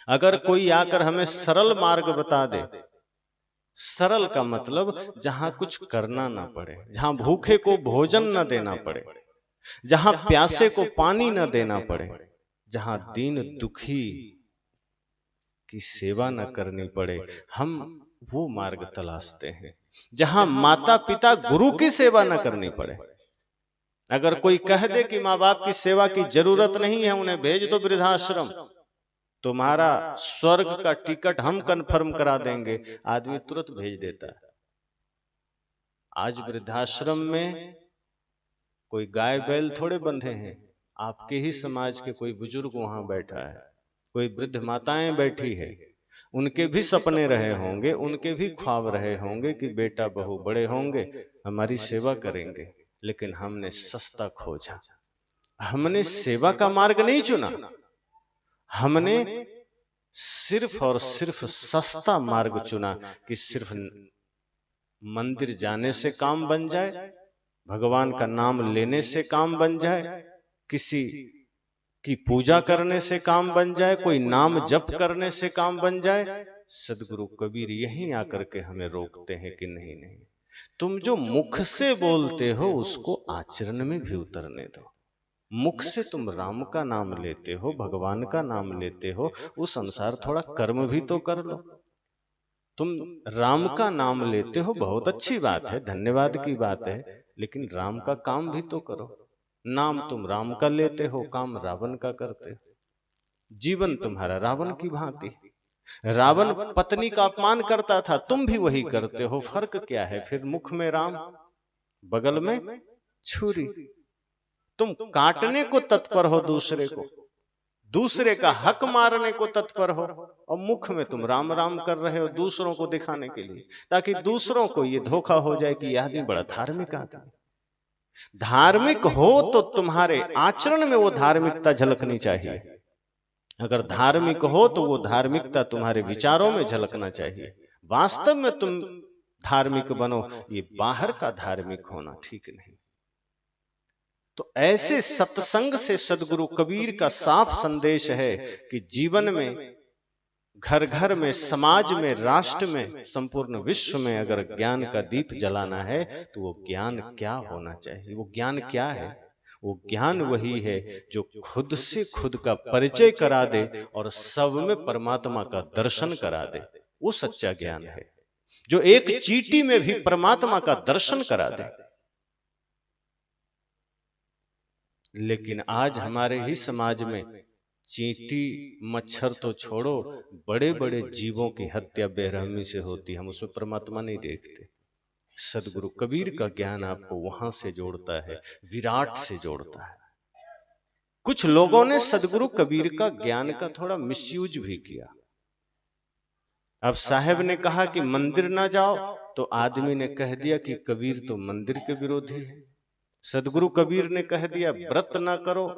अगर कोई आकर हमें सरल मार्ग बता दे, सरल का मतलब जहां कुछ करना ना पड़े, जहां भूखे को भोजन न देना पड़े, जहां प्यासे को पानी न देना पड़े, जहां दीन दुखी की सेवा न करनी पड़े, हम वो मार्ग तलाशते हैं। जहां माता पिता गुरु की सेवा न करनी पड़े। अगर कोई कह दे कि माँ बाप की सेवा की जरूरत नहीं है, उन्हें भेज दो वृद्धाश्रम, तुम्हारा स्वर्ग का टिकट हम कन्फर्म करा देंगे, आदमी तुरंत भेज देता है। आज वृद्धाश्रम में कोई गाय बैल थोड़े बंधे हैं, आपके ही समाज के कोई बुजुर्ग वहां बैठा है, कोई वृद्ध माताएं बैठी है, उनके भी सपने रहे होंगे, उनके भी ख्वाब रहे होंगे कि बेटा बहू बड़े होंगे, हमारी सेवा करेंगे, लेकिन हमने सस्ता खोजा, हमने सेवा का मार्ग नहीं चुना, हमने सिर्फ और सिर्फ सस्ता मार्ग चुना कि सिर्फ मंदिर जाने से काम बन जाए, भगवान का नाम लेने से काम बन जाए, किसी की पूजा करने से काम बन जाए, कोई नाम जप करने से काम बन जाए। सदगुरु कबीर यहीं आकर के हमें रोकते हैं कि नहीं नहीं, तुम जो मुख से बोलते हो उसको आचरण में भी उतरने दो। मुख से तुम राम का नाम लेते हो, भगवान का नाम लेते हो, उस अनुसार थोड़ा कर्म भी तो कर लो। तुम राम का नाम लेते हो, बहुत अच्छी बात है, धन्यवाद की बात है, लेकिन राम का काम भी तो करो। नाम तुम राम का लेते हो, काम रावण का करते हो। जीवन तुम्हारा रावण की भांति। रावण पत्नी का अपमान करता था, तुम भी वही करते हो, फर्क क्या है? फिर मुख में राम, बगल में छुरी। तुम काटने को तत्पर हो दूसरे को, दूसरे का हक मारने को तत्पर हो, और मुख में तुम राम राम कर रहे हो दूसरों को दिखाने के लिए, ताकि दूसरों को ये धोखा हो जाए कि यह आदमी बड़ा धार्मिक आदमी। धार्मिक हो तो तुम्हारे आचरण में वो धार्मिकता झलकनी चाहिए। अगर धार्मिक हो तो वो धार्मिकता तुम्हारे विचारों में झलकना चाहिए। वास्तव में तुम धार्मिक बनो, ये बाहर का धार्मिक होना ठीक नहीं। तो ऐसे सत्संग से सदगुरु कबीर का साफ संदेश है कि जीवन में, घर घर में, समाज में, राष्ट्र में, संपूर्ण विश्व में अगर ज्ञान का दीप जलाना है तो वो ज्ञान क्या होना चाहिए? वो ज्ञान क्या है? वो ज्ञान वही है जो खुद से खुद का परिचय करा दे और सब में परमात्मा का दर्शन करा दे। वो सच्चा ज्ञान है जो एक चींटी में भी परमात्मा का दर्शन करा दे। लेकिन आज हमारे ही समाज में चींटी मच्छर तो छोड़ो, बड़े बड़े जीवों की हत्या बेरहमी से होती, हम उसमें परमात्मा नहीं देखते। सदगुरु कबीर का ज्ञान आपको वहां से जोड़ता है, विराट से जोड़ता है। कुछ लोगों ने सदगुरु कबीर का ज्ञान का थोड़ा मिसयूज भी किया। अब साहब ने कहा कि मंदिर ना जाओ, तो आदमी ने कह दिया कि कबीर तो मंदिर के विरोधी है। सदगुरु कबीर ने कह दिया व्रत ना करो,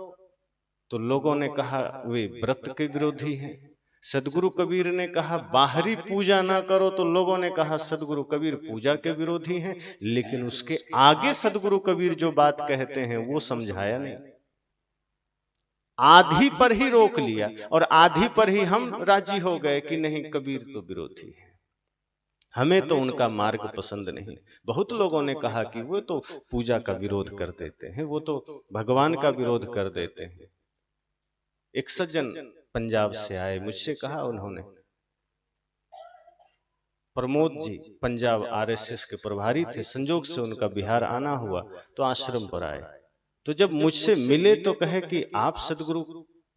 तो लोगों ने कहा वे व्रत के विरोधी हैं। सदगुरु कबीर ने कहा बाहरी पूजा ना करो, तो लोगों ने कहा सदगुरु कबीर पूजा के विरोधी हैं। लेकिन उसके आगे सदगुरु कबीर जो बात कहते हैं वो समझाया नहीं, आधी पर ही रोक लिया, और आधी पर ही हम राजी हो गए कि नहीं कबीर तो विरोधी है, हमें तो उनका मार्ग पसंद नहीं। बहुत लोगों ने कहा कि वो तो पूजा का विरोध कर देते हैं, वो तो भगवान का विरोध कर देते हैं। एक सज्जन पंजाब से आए, मुझसे कहा उन्होंने, प्रमोद जी पंजाब आरएसएस के प्रभारी थे, संजोग से उनका बिहार आना हुआ तो आश्रम पर आए। तो जब मुझसे मिले तो कहे कि आप सदगुरु,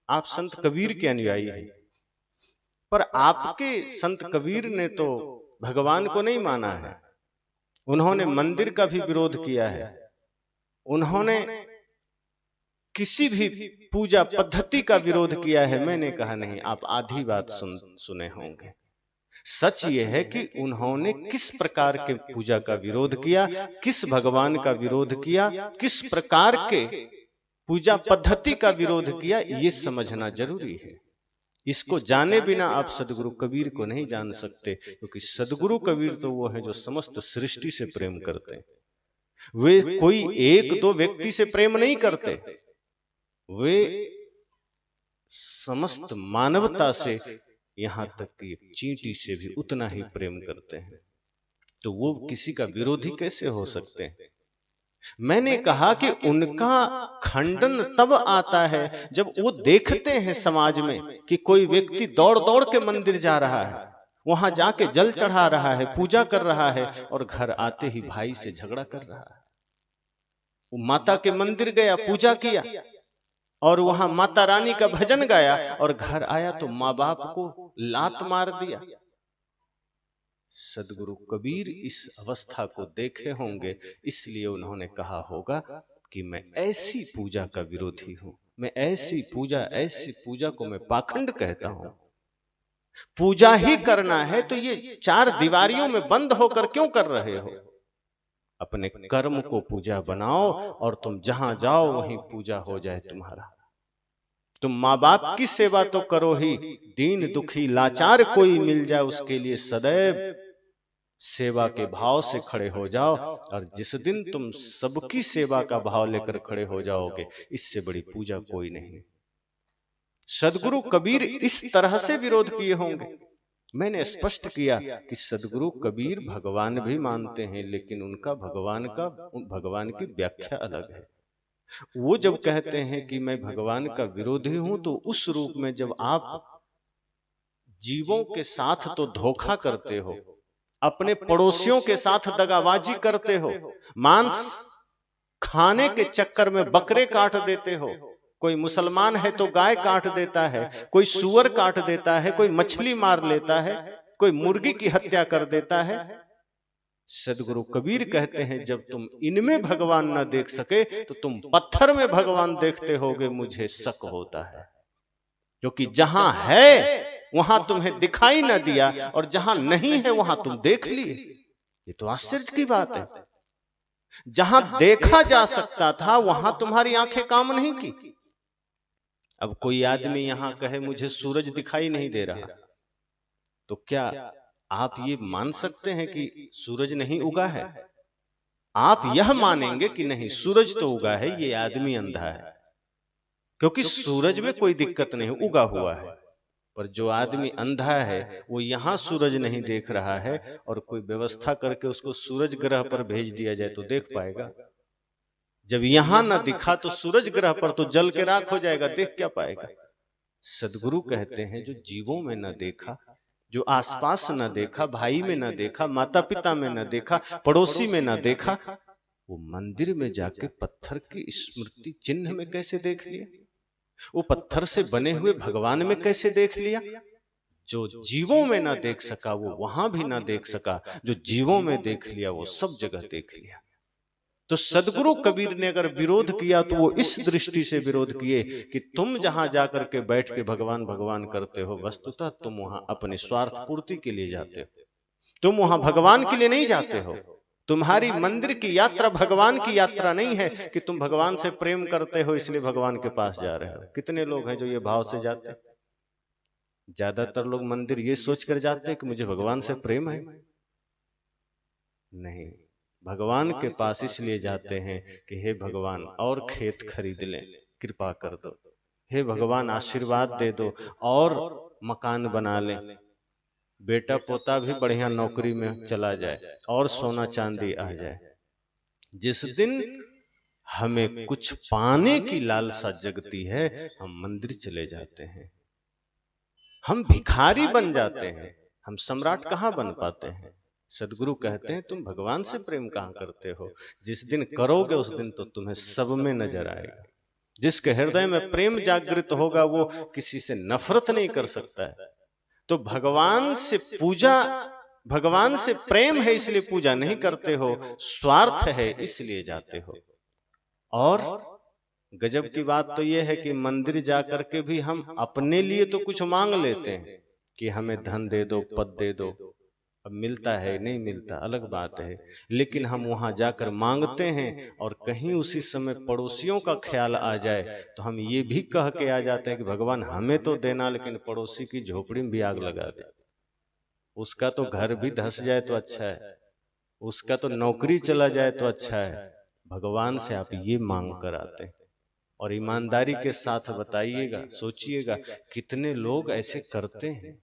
आप संत कबीर के अनुयायी हैं, पर आपके संत कबीर ने तो भगवान को नहीं माना है, उन्होंने मंदिर का भी विरोध किया है, उन्होंने किसी भी पूजा पद्धति का विरोध किया है। मैंने कहा नहीं, आप आधी बात सुने होंगे। सच ये है कि उन्होंने किस प्रकार के पूजा का विरोध किया, किस भगवान का विरोध किया, किस प्रकार के पूजा पद्धति का विरोध किया, ये समझना जरूरी है। इसको जाने बिना आप सदगुरु कबीर को नहीं जान सकते, क्योंकि सदगुरु कबीर तो वो है जो समस्त सृष्टि से प्रेम करते हैं। वे कोई एक दो व्यक्ति से प्रेम नहीं करते, वे समस्त मानवता से यहाँ तक कि चींटी से भी उतना ही प्रेम करते हैं, तो वो किसी का विरोधी कैसे हो सकते हैं? मैंने कहा कि उनका खंडन तब आता है जब वो देखते हैं समाज में कि कोई व्यक्ति दौड़ दौड़ के मंदिर जा रहा है, वहां जाके जल चढ़ा रहा है, पूजा कर रहा है, और घर आते ही भाई से झगड़ा कर रहा है। वो माता के मंदिर गया, पूजा किया, और वहां माता रानी का भजन गाया, और घर आया तो माँ बाप को लात मार दिया। सदगुरु कबीर इस अवस्था को देखे होंगे, इसलिए उन्होंने कहा होगा कि मैं ऐसी पूजा का विरोधी हूं, मैं ऐसी पूजा को मैं पाखंड कहता हूं। पूजा ही करना है तो ये चार दीवारियों में बंद होकर क्यों कर रहे हो? अपने कर्म को पूजा बनाओ, और तुम जहां जाओ वहीं पूजा हो जाए तुम्हारा। तुम माँ बाप की सेवा तो करो ही, दीन दुखी लाचार कोई मिल जाए उसके लिए सदैव सेवा के भाव से खड़े हो जाओ। और जिस दिन तुम सबकी सेवा का भाव लेकर खड़े हो जाओगे, इससे बड़ी पूजा कोई नहीं। सदगुरु कबीर इस तरह से विरोध किए होंगे। मैंने स्पष्ट किया कि सदगुरु कबीर भगवान भी मानते हैं, लेकिन उनका भगवान की व्याख्या अलग है। वो जब कहते हैं कि मैं भगवान का विरोधी हूं, तो उस रूप में जब आप जीवों के साथ तो धोखा करते हो, अपने पड़ोसियों के साथ दगाबाजी करते हो, मांस खाने के चक्कर में बकरे काट देते हो, कोई मुसलमान है तो गाय काट देता है, कोई सूअर काट देता है, कोई मछली मार लेता है, कोई मुर्गी की हत्या कर देता है। सदगुरु कबीर कहते हैं जब तुम इनमें भगवान न देख सके तो तुम पत्थर में भगवान देखते होगे, मुझे शक होता है। क्योंकि जहां है वहां तुम्हें दिखाई न दिया, और जहां नहीं है वहां तुम देख लिए। ये तो आश्चर्य की बात है। जहां देखा जा सकता था वहां तुम्हारी आंखें काम नहीं की। अब कोई आदमी यहां कहे मुझे सूरज दिखाई नहीं दे रहा, तो क्या आप ये मान सकते हैं कि सूरज नहीं उगा है? आप यह मानेंगे कि नहीं सूरज तो उगा है, ये आदमी अंधा है, क्योंकि सूरज में कोई दिक्कत नहीं, उगा हुआ है। पर जो आदमी अंधा है वो यहां सूरज नहीं देख रहा है, और कोई व्यवस्था करके उसको सूरज ग्रह पर भेज दिया जाए तो देख पाएगा? जब यहां ना दिखा तो सूरज ग्रह पर तो जल के राख हो जाएगा, देख क्या पाएगा? सदगुरु कहते हैं जो जीवों में न देखा, जो आसपास न देखा, भाई में न देखा, माता पिता में न देखा, पड़ोसी में न देखा, वो मंदिर में जाके पत्थर की स्मृति चिन्ह में कैसे देख लिया? वो पत्थर से बने हुए भगवान में कैसे देख लिया? जो जीवों में ना देख सका वो वहां भी ना देख सका, जो जीवों में देख लिया वो सब जगह देख लिया। तो सदगुरु कबीर ने अगर विरोध किया तो वो इस दृष्टि से विरोध किए कि तुम जहां जाकर के बैठ के भगवान भगवान करते हो, वस्तुतः तुम वहां अपने स्वार्थ पूर्ति के लिए जाते हो, तुम वहां भगवान के लिए नहीं जाते हो। तुम्हारी मंदिर की यात्रा भगवान की यात्रा नहीं है कि तुम भगवान से प्रेम करते हो इसलिए भगवान के पास जा रहे हो। कितने लोग हैं जो ये भाव से जाते हैं? ज्यादातर लोग मंदिर ये सोचकर जाते हैं कि मुझे भगवान से प्रेम है। नहीं, भगवान के पास इसलिए जाते हैं कि हे भगवान और खेत खरीद लें, कृपा कर दो, हे भगवान आशीर्वाद दे दो और मकान बना लें, बेटा पोता भी बढ़िया नौकरी में चला जाए और सोना चांदी आ जाए। जिस दिन हमें कुछ पाने की लालसा जगती है हम मंदिर चले जाते हैं, हम भिखारी बन जाते हैं, हम सम्राट कहाँ बन पाते हैं। सदगुरु कहते हैं तुम भगवान से प्रेम कहाँ करते हो? जिस दिन करोगे उस दिन तो तुम्हें सब में नजर आएगा। जिसके हृदय में प्रेम जागृत होगा वो किसी से नफरत नहीं कर सकता है। तो भगवान से पूजा, भगवान से प्रेम है इसलिए पूजा नहीं करते हो, स्वार्थ है इसलिए जाते हो। और गजब की बात तो यह है कि मंदिर जाकर के भी हम अपने लिए तो कुछ मांग लेते हैं कि हमें धन दे दो, पद दे दो। अब मिलता है नहीं मिलता अलग बात है, लेकिन हम वहां जाकर मांगते हैं और कहीं उसी समय पड़ोसियों का ख्याल आ जाए तो हम ये भी कह के आ जाते हैं कि भगवान हमें तो देना लेकिन पड़ोसी की झोपड़ी में भी आग लगा दे, उसका तो घर भी धस जाए तो अच्छा है, उसका तो नौकरी चला जाए तो अच्छा है। भगवान से आप ये मांग कर आते हैं। और ईमानदारी के साथ बताइएगा, सोचिएगा कितने लोग ऐसे करते हैं।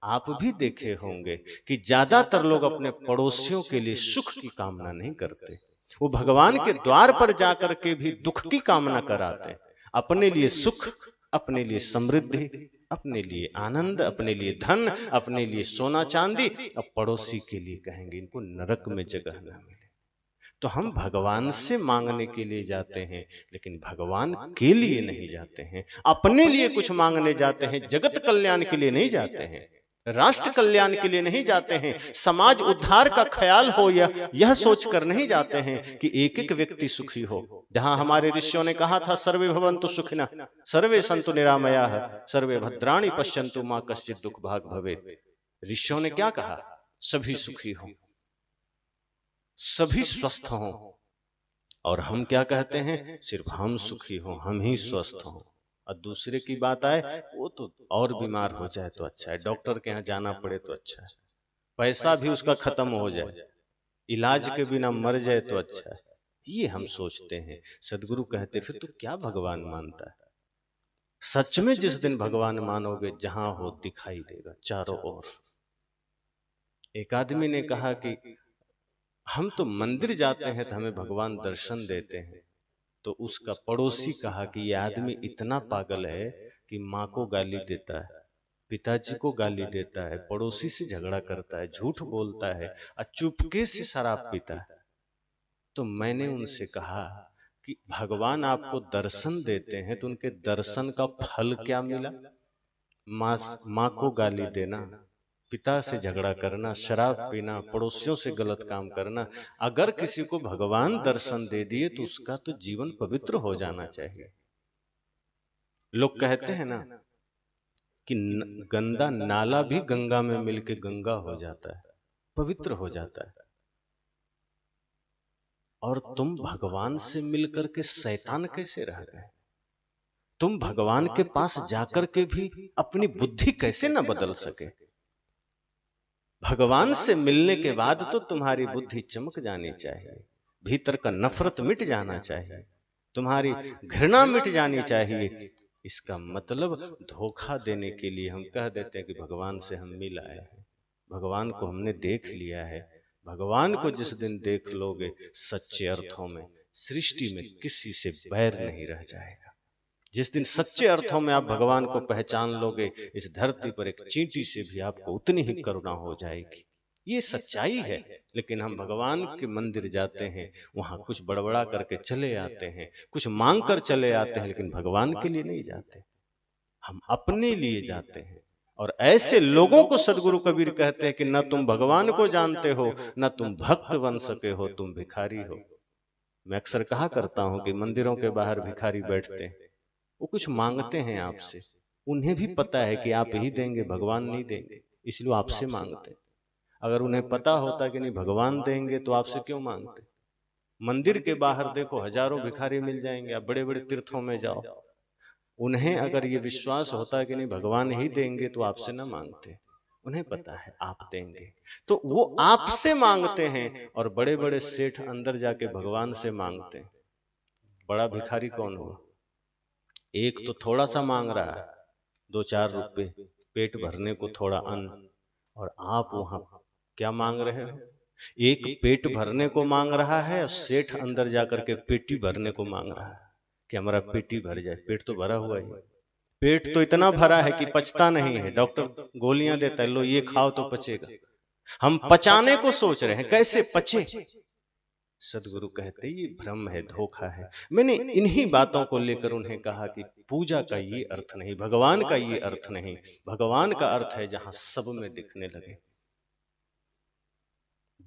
आप भी देखे होंगे कि ज्यादातर लोग अपने पड़ोसियों के लिए सुख की कामना नहीं करते, वो भगवान के द्वार पर जाकर के भी दुख की कामना कराते हैं। अपने लिए सुख, अपने लिए समृद्धि, अपने लिए आनंद, अपने लिए धन, अपने लिए सोना चांदी, अब पड़ोसी के लिए कहेंगे इनको नरक में जगह न मिले। तो हम भगवान से मांगने के लिए जाते हैं, लेकिन भगवान के लिए नहीं जाते हैं, अपने लिए कुछ मांगने जाते हैं, जगत कल्याण के लिए नहीं जाते हैं, राष्ट्र कल्याण के लिए नहीं जाते हैं, समाज उद्धार का ख्याल हो यह सोचकर नहीं जाते हैं कि एक एक व्यक्ति सुखी हो। जहां हमारे ऋषियों ने कहा था सर्वे भवन्तु सुखिनः सर्वे सन्तु निरामयाः सर्वे भद्राणि पश्यन्तु मा कश्चित् दुःख भाग् भवेत्। ऋषियों ने क्या कहा? सभी सुखी हो, सभी स्वस्थ हों। और हम क्या कहते हैं? सिर्फ हम सुखी हों, हम ही स्वस्थ हों, और दूसरे की बात आए वो तो और बीमार हो जाए तो अच्छा है, डॉक्टर के यहाँ जाना पड़े तो अच्छा है, पैसा भी उसका खत्म हो जाए, इलाज के बिना मर जाए तो अच्छा है, ये हम सोचते हैं। सदगुरु कहते फिर तो क्या भगवान मानता है? सच में जिस दिन भगवान मानोगे, जहां हो दिखाई देगा चारों ओर। एक आदमी ने कहा कि हम तो मंदिर जाते हैं तो हमें भगवान दर्शन देते हैं। तो उसका पड़ोसी कहा कि यह आदमी इतना पागल है कि माँ को गाली देता है, पिताजी को गाली देता है, पड़ोसी से झगड़ा करता है, झूठ बोलता है और चुपके से शराब पीता है। तो मैंने उनसे कहा कि भगवान आपको दर्शन देते हैं तो उनके दर्शन का फल क्या मिला? माँ को गाली देना, पिता से झगड़ा करना, शराब पीना, पड़ोसियों से गलत काम करना। अगर किसी को भगवान दर्शन दे दिए तो उसका तो जीवन पवित्र हो जाना चाहिए। लोग कहते हैं ना कि गंदा नाला भी गंगा में मिलके गंगा हो जाता है, पवित्र हो जाता है। और तुम भगवान से मिलकर के शैतान कैसे रह गए? तुम भगवान के पास जाकर के भी अपनी बुद्धि कैसे न बदल सके? भगवान से मिलने के बाद तो तुम्हारी बुद्धि चमक जानी चाहिए, भीतर का नफरत मिट जाना चाहिए, तुम्हारी घृणा मिट जानी चाहिए। इसका मतलब धोखा देने के लिए हम कह देते हैं कि भगवान से हम मिल आए हैं, भगवान को हमने देख लिया है। भगवान को जिस दिन देख लोगे सच्चे अर्थों में, सृष्टि में किसी से बैर नहीं रह जाएगा। जिस दिन सच्चे अर्थों में आप भगवान को पहचान लोगे, इस धरती पर एक चींटी से भी आपको उतनी ही करुणा हो जाएगी। ये सच्चाई है। लेकिन हम भगवान के मंदिर जाते हैं, वहां कुछ बड़बड़ा करके चले आते हैं, कुछ मांग कर चले आते हैं, लेकिन भगवान के लिए नहीं जाते, हम अपने लिए जाते हैं। और ऐसे लोगों को सदगुरु कबीर कहते हैं कि न तुम भगवान को जानते हो, न तुम भक्त बन सके हो, तुम भिखारी हो। मैं अक्सर कहा करता हूं कि मंदिरों के बाहर भिखारी बैठते हैं, वो कुछ मांगते हैं आपसे, उन्हें भी पता है कि आप ही देंगे, भगवान नहीं देंगे, इसलिए आपसे मांगते। अगर उन्हें पता होता कि नहीं भगवान देंगे तो आपसे क्यों मांगते? मंदिर के बाहर देखो हजारों भिखारी मिल जाएंगे, आप बड़े बड़े तीर्थों में जाओ, उन्हें अगर ये विश्वास होता कि नहीं भगवान ही देंगे तो आपसे ना मांगते, उन्हें पता है आप देंगे, तो वो आपसे मांगते हैं। और बड़े बड़े सेठ अंदर जाके भगवान से मांगते हैं। बड़ा भिखारी कौन हुआ? एक तो थोड़ा सा मांग रहा है, 2-4 रुपए पेट भरने को, थोड़ा अन्न, और आप वहां क्या मांग रहे हो? एक पेट भरने को मांग रहा है और सेठ अंदर जाकर के पेटी भरने को मांग रहा है कि हमारा पेटी भर जाए। पेट तो भरा हुआ ही, पेट तो इतना भरा है कि पचता नहीं है, डॉक्टर गोलियां देता है, लो ये खाओ तो पचेगा। हम पचाने को सोच रहे हैं, कैसे पचे? सदगुरु कहते ये भ्रम है, धोखा है। मैंने इन्हीं बातों को लेकर उन्हें कहा कि पूजा का ये अर्थ नहीं, भगवान का ये अर्थ नहीं। भगवान का अर्थ है जहां सब में दिखने लगे।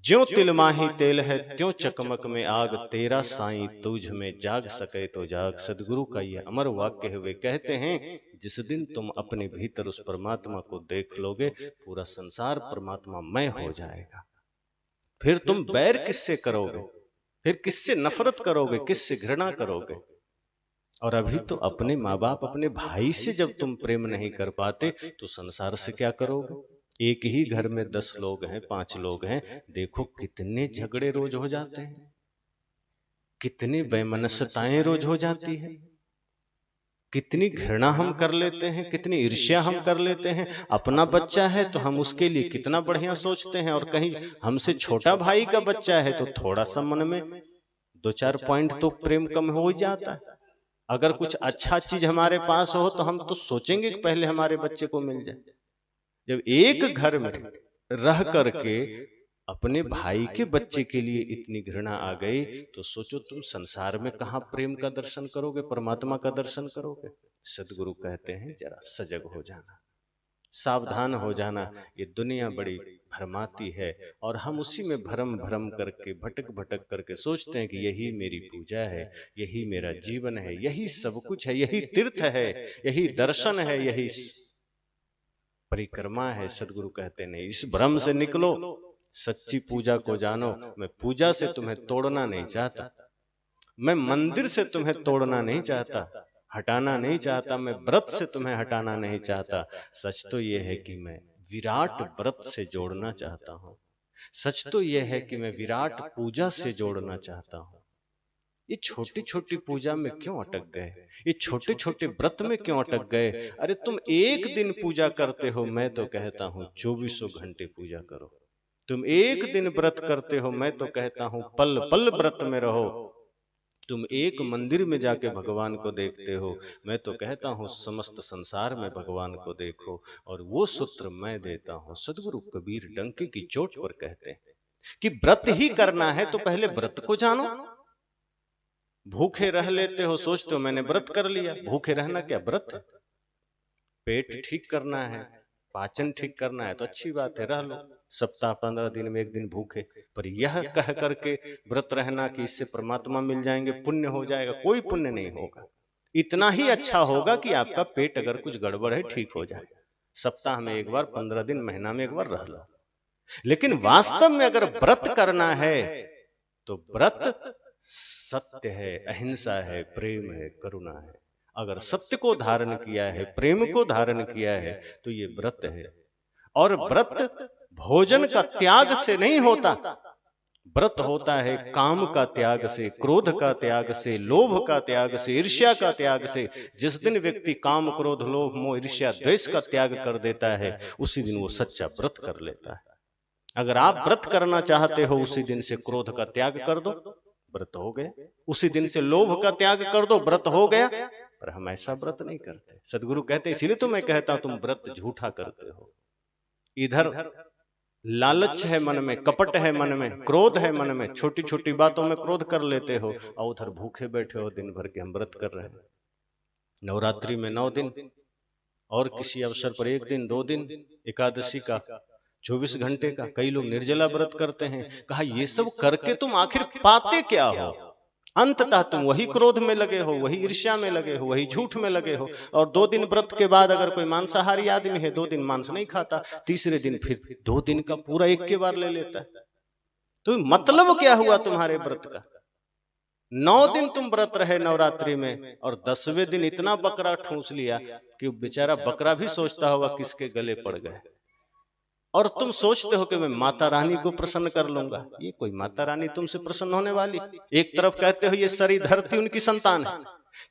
ज्यों तिल माही तेल है त्यों चकमक में आग, तेरा साईं तुझ में जाग सके तो जाग। सदगुरु का ये अमर वाक्य है। वे कहते हैं जिस दिन तुम अपने भीतर उस परमात्मा को देख लोगे, पूरा संसार परमात्मामय हो जाएगा। फिर तुम बैर किससे करोगे? फिर किससे नफरत करोगे? किससे घृणा करोगे? और अभी तो अपने माँ बाप, अपने भाई से जब तुम प्रेम नहीं कर पाते तो संसार से क्या करोगे? एक ही घर में 10 लोग हैं, 5 लोग हैं, देखो कितने झगड़े रोज हो जाते हैं, कितनी वैमनस्यताएं रोज हो जाती है। कितनी घृणा हम कर लेते हैं, कितनी ईर्ष्या हम कर लेते हैं। अपना बच्चा है तो हम उसके लिए कितना बढ़िया सोचते हैं, और कहीं हमसे छोटा भाई का बच्चा है तो थोड़ा सा मन में 2-4 पॉइंट तो प्रेम कम हो ही जाता है। अगर कुछ अच्छा चीज हमारे पास हो तो हम तो सोचेंगे कि पहले हमारे बच्चे को मिल जाए। जब एक घर में रह करके अपने भाई के बच्चे के लिए इतनी घृणा आ गई, तो सोचो तुम संसार में कहाँ प्रेम का दर्शन करोगे, परमात्मा का दर्शन करोगे। सदगुरु कहते हैं जरा सजग हो जाना, सावधान हो जाना। ये दुनिया बड़ी भरमाती है, और हम उसी में भरम भरम करके भटक भटक करके सोचते हैं कि यही मेरी पूजा है, यही मेरा जीवन है, यही सब कुछ है, यही तीर्थ है, यही दर्शन है, यही परिक्रमा है। सदगुरु कहते नहीं, इस भ्रम से निकलो, सच्ची पूजा को जानो। मैं पूजा से तुम्हें तोड़ना नहीं चाहता, मैं मंदिर से तुम्हें तोड़ना नहीं चाहता, हटाना नहीं चाहता, मैं व्रत से तुम्हें हटाना नहीं चाहता। सच तो यह है कि मैं विराट व्रत से जोड़ना चाहता हूं। सच तो यह है कि मैं विराट पूजा से जोड़ना चाहता हूं। ये छोटी छोटी पूजा में क्यों अटक गए, ये छोटे छोटे व्रत में क्यों अटक गए? अरे तुम एक दिन पूजा करते हो, मैं तो कहता हूं 24 घंटे पूजा करो। तुम एक दिन व्रत करते हो, मैं तो कहता हूं पल पल व्रत में रहो। तुम एक मंदिर में जाके भगवान को देखते हो, मैं तो कहता हूं समस्त संसार में भगवान को देखो। और वो सूत्र मैं देता हूं, सदगुरु कबीर डंके की चोट पर कहते हैं कि व्रत ही करना है तो पहले व्रत को जानो। भूखे रह लेते हो, सोचते हो मैंने व्रत कर लिया। भूखे रहना क्या व्रत है? पेट ठीक करना है, पाचन ठीक करना है तो अच्छी बात है, रह लो सप्ताह 15 दिन में एक दिन भूखे। पर यह कह करके व्रत रहना कि इससे परमात्मा मिल जाएंगे, पुण्य हो जाएगा, कोई पुण्य नहीं होगा। इतना ही अच्छा होगा कि आपका पेट अगर कुछ गड़बड़ है ठीक हो जाए, सप्ताह में एक बार, 15 दिन, महीना में एक बार रह लो। लेकिन वास्तव में अगर व्रत करना है तो व्रत सत्य है, अहिंसा है, प्रेम है, करुणा है। अगर सत्य को धारण किया है, प्रेम को धारण किया है, तो ये व्रत है। और व्रत भोजन का त्याग से नहीं होता, व्रत होता है काम का त्याग से, क्रोध का त्याग से, लोभ का त्याग से, ईर्ष्या का त्याग से। जिस दिन व्यक्ति काम, क्रोध, लोभ, मोह, ईर्ष्या, द्वेष का त्याग कर देता है, उसी दिन वो सच्चा व्रत कर लेता है। अगर आप व्रत करना चाहते हो, उसी दिन से क्रोध का त्याग कर दो, व्रत हो गया। उसी दिन से लोभ का त्याग कर दो, व्रत हो गया। पर हम ऐसा व्रत नहीं करते। सदगुरु कहते हैं, इसीलिए तो मैं कहता हूं तुम व्रत झूठा करते हो। इधर लालच है मन में, कपट है मन में, क्रोध है मन में, छोटी छोटी बातों में क्रोध कर लेते हो, और उधर भूखे बैठे हो दिन भर के हम व्रत कर रहे हैं। नवरात्रि में 9 दिन, और किसी अवसर पर 1 दिन, 2 दिन, एकादशी का 24 घंटे का। कई लोग निर्जला व्रत करते हैं। कहा ये सब करके तुम आखिर पाते क्या हो? अंततः तुम वही क्रोध में लगे हो, वही ईर्ष्या में लगे हो, वही झूठ में लगे हो। और 2 दिन व्रत के बाद अगर कोई मांसाहारी आदमी है, 2 दिन मांस नहीं खाता, तीसरे दिन फिर 2 दिन का पूरा एक के बार ले लेता है। तो मतलब क्या हुआ तुम्हारे व्रत का? 9 दिन तुम व्रत रहे नवरात्रि में, और 10वें दिन इतना बकरा ठूंस लिया कि बेचारा बकरा भी सोचता होगा किसके गले पड़ गए। और तुम सोचते हो कि मैं माता रानी को प्रसन्न कर लूंगा। ये कोई माता रानी तुमसे प्रसन्न होने वाली? एक तरफ कहते हो ये सारी धरती उनकी संतान है,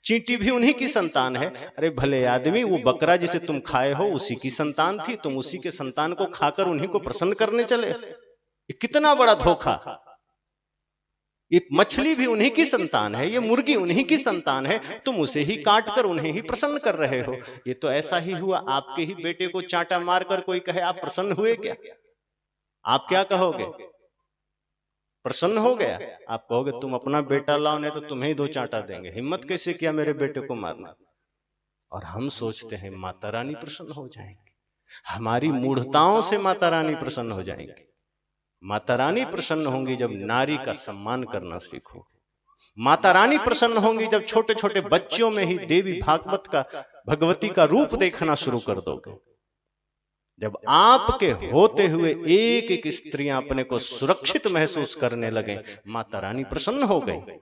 चींटी भी उन्हीं की संतान है। अरे भले आदमी, वो बकरा जिसे तुम खाए हो उसी की संतान थी, तुम उसी के संतान को खाकर उन्हीं को प्रसन्न करने चले। ये कितना बड़ा धोखा। ये मछली भी उन्हीं की संतान है, ये मुर्गी उन्हीं की संतान है, तुम उसे ही काट कर उन्हें ही प्रसन्न कर रहे हो। ये तो ऐसा ही हुआ, आपके ही बेटे को चांटा मारकर कोई कहे आप प्रसन्न हुए क्या? आप क्या कहोगे? प्रसन्न हो गया? आप कहोगे तुम अपना बेटा लाओ, नहीं तो तुम्हें ही 2 चांटा देंगे। हिम्मत कैसे किया मेरे बेटे को मारना? और हम सोचते हैं माता रानी प्रसन्न हो जाएंगे। हमारी मूढ़ताओं से माता रानी प्रसन्न हो जाएंगी। माता रानी प्रसन्न होंगी जब नारी का सम्मान करना सीखो। माता रानी प्रसन्न होंगी जब छोटे छोटे बच्चों में ही देवी भागवत का, भगवती का रूप देखना शुरू कर दोगे। जब आपके होते हुए एक एक स्त्रियां अपने को सुरक्षित महसूस करने लगे, माता रानी प्रसन्न हो गई।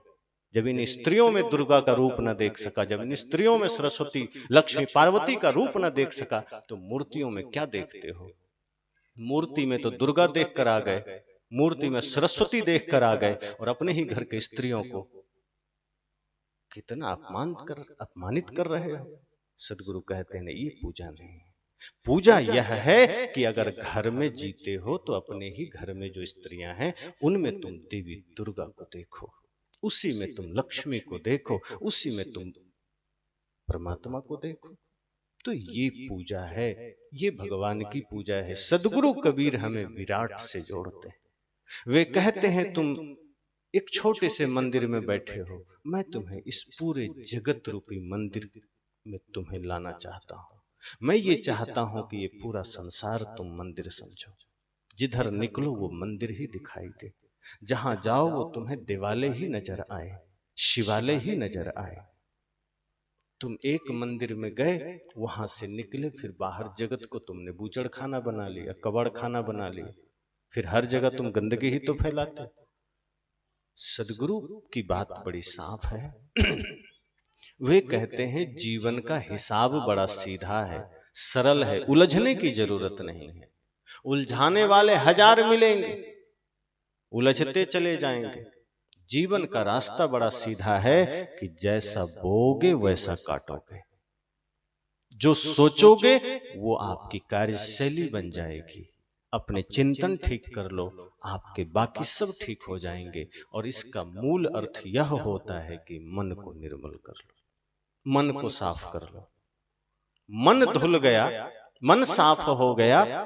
जब इन स्त्रियों में दुर्गा का रूप न देख सका, जब इन स्त्रियों में सरस्वती, लक्ष्मी, पार्वती का रूप न देख सका, तो मूर्तियों में क्या देखते हो? मूर्ति में तो दुर्गा देख कर आ गए, मूर्ति में सरस्वती देख कर आ गए, और अपने ही घर के स्त्रियों को कितना अपमानित कर रहे हो। सदगुरु कहते हैं ये पूजा नहीं है। पूजा यह है कि अगर घर में जीते हो तो अपने ही घर में जो स्त्रियां हैं उनमें तुम देवी दुर्गा को देखो, उसी में तुम लक्ष्मी को देखो, उसी में तुम परमात्मा को देखो। तो ये पूजा है, ये भगवान की पूजा है। सदगुरु कबीर हमें विराट से जोड़ते हैं। वे कहते हैं तुम एक छोटे से मंदिर में बैठे हो, मैं तुम्हें इस पूरे जगत रूपी मंदिर में तुम्हें लाना चाहता हूं। मैं ये चाहता हूं कि ये पूरा संसार तुम मंदिर समझो। जिधर निकलो वो मंदिर ही दिखाई दे, जहां जाओ वो तुम्हें दिवाले ही नजर आए, शिवालय ही नजर आए। तुम एक मंदिर में गए, वहां से निकले, फिर बाहर जगत को तुमने बूचड़ खाना बना लिया, कबाड़ खाना बना लिया, फिर हर जगह तुम गंदगी ही तो फैलाते। सदगुरु की बात बड़ी साफ है। वे कहते हैं जीवन का हिसाब बड़ा सीधा है, सरल है, उलझने की जरूरत नहीं है। उलझाने वाले हजार मिलेंगे, उलझते चले जाएंगे। जीवन का रास्ता बड़ा सीधा है कि जैसा बोगे वैसा काटोगे, जो सोचोगे वो आपकी कार्यशैली बन जाएगी। अपने चिंतन ठीक कर लो, आपके बाकी सब ठीक हो जाएंगे। और इसका मूल अर्थ यह होता है कि मन को निर्मल कर लो, मन को साफ कर लो। मन धुल गया, मन साफ हो गया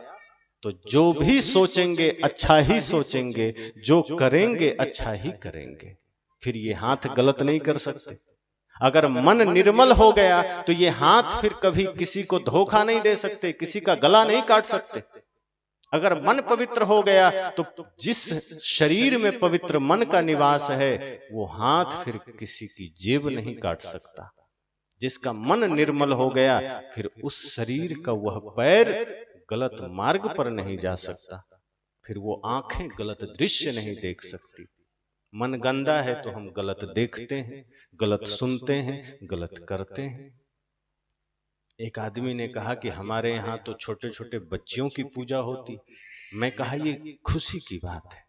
तो जो भी सोचेंगे अच्छा ही सोचेंगे, जो करेंगे अच्छा ही करेंगे। फिर ये हाथ गलत नहीं कर सकते। अगर मन निर्मल हो गया तो ये हाथ फिर कभी किसी को धोखा नहीं दे सकते, किसी का गला नहीं काट सकते। अगर मन पवित्र हो गया तो जिस शरीर में पवित्र मन का निवास है वो हाथ फिर किसी की जेब नहीं काट सकता। जिसका मन निर्मल हो गया फिर उस शरीर का वह पैर गलत मार्ग पर नहीं जा सकता, फिर वो आंखें गलत दृश्य नहीं देख सकती। मन गंदा है तो हम गलत देखते हैं, गलत सुनते हैं, गलत करते हैं। एक आदमी ने कहा कि हमारे यहाँ तो छोटे छोटे बच्चियों की पूजा होती। मैं कहा ये खुशी की बात है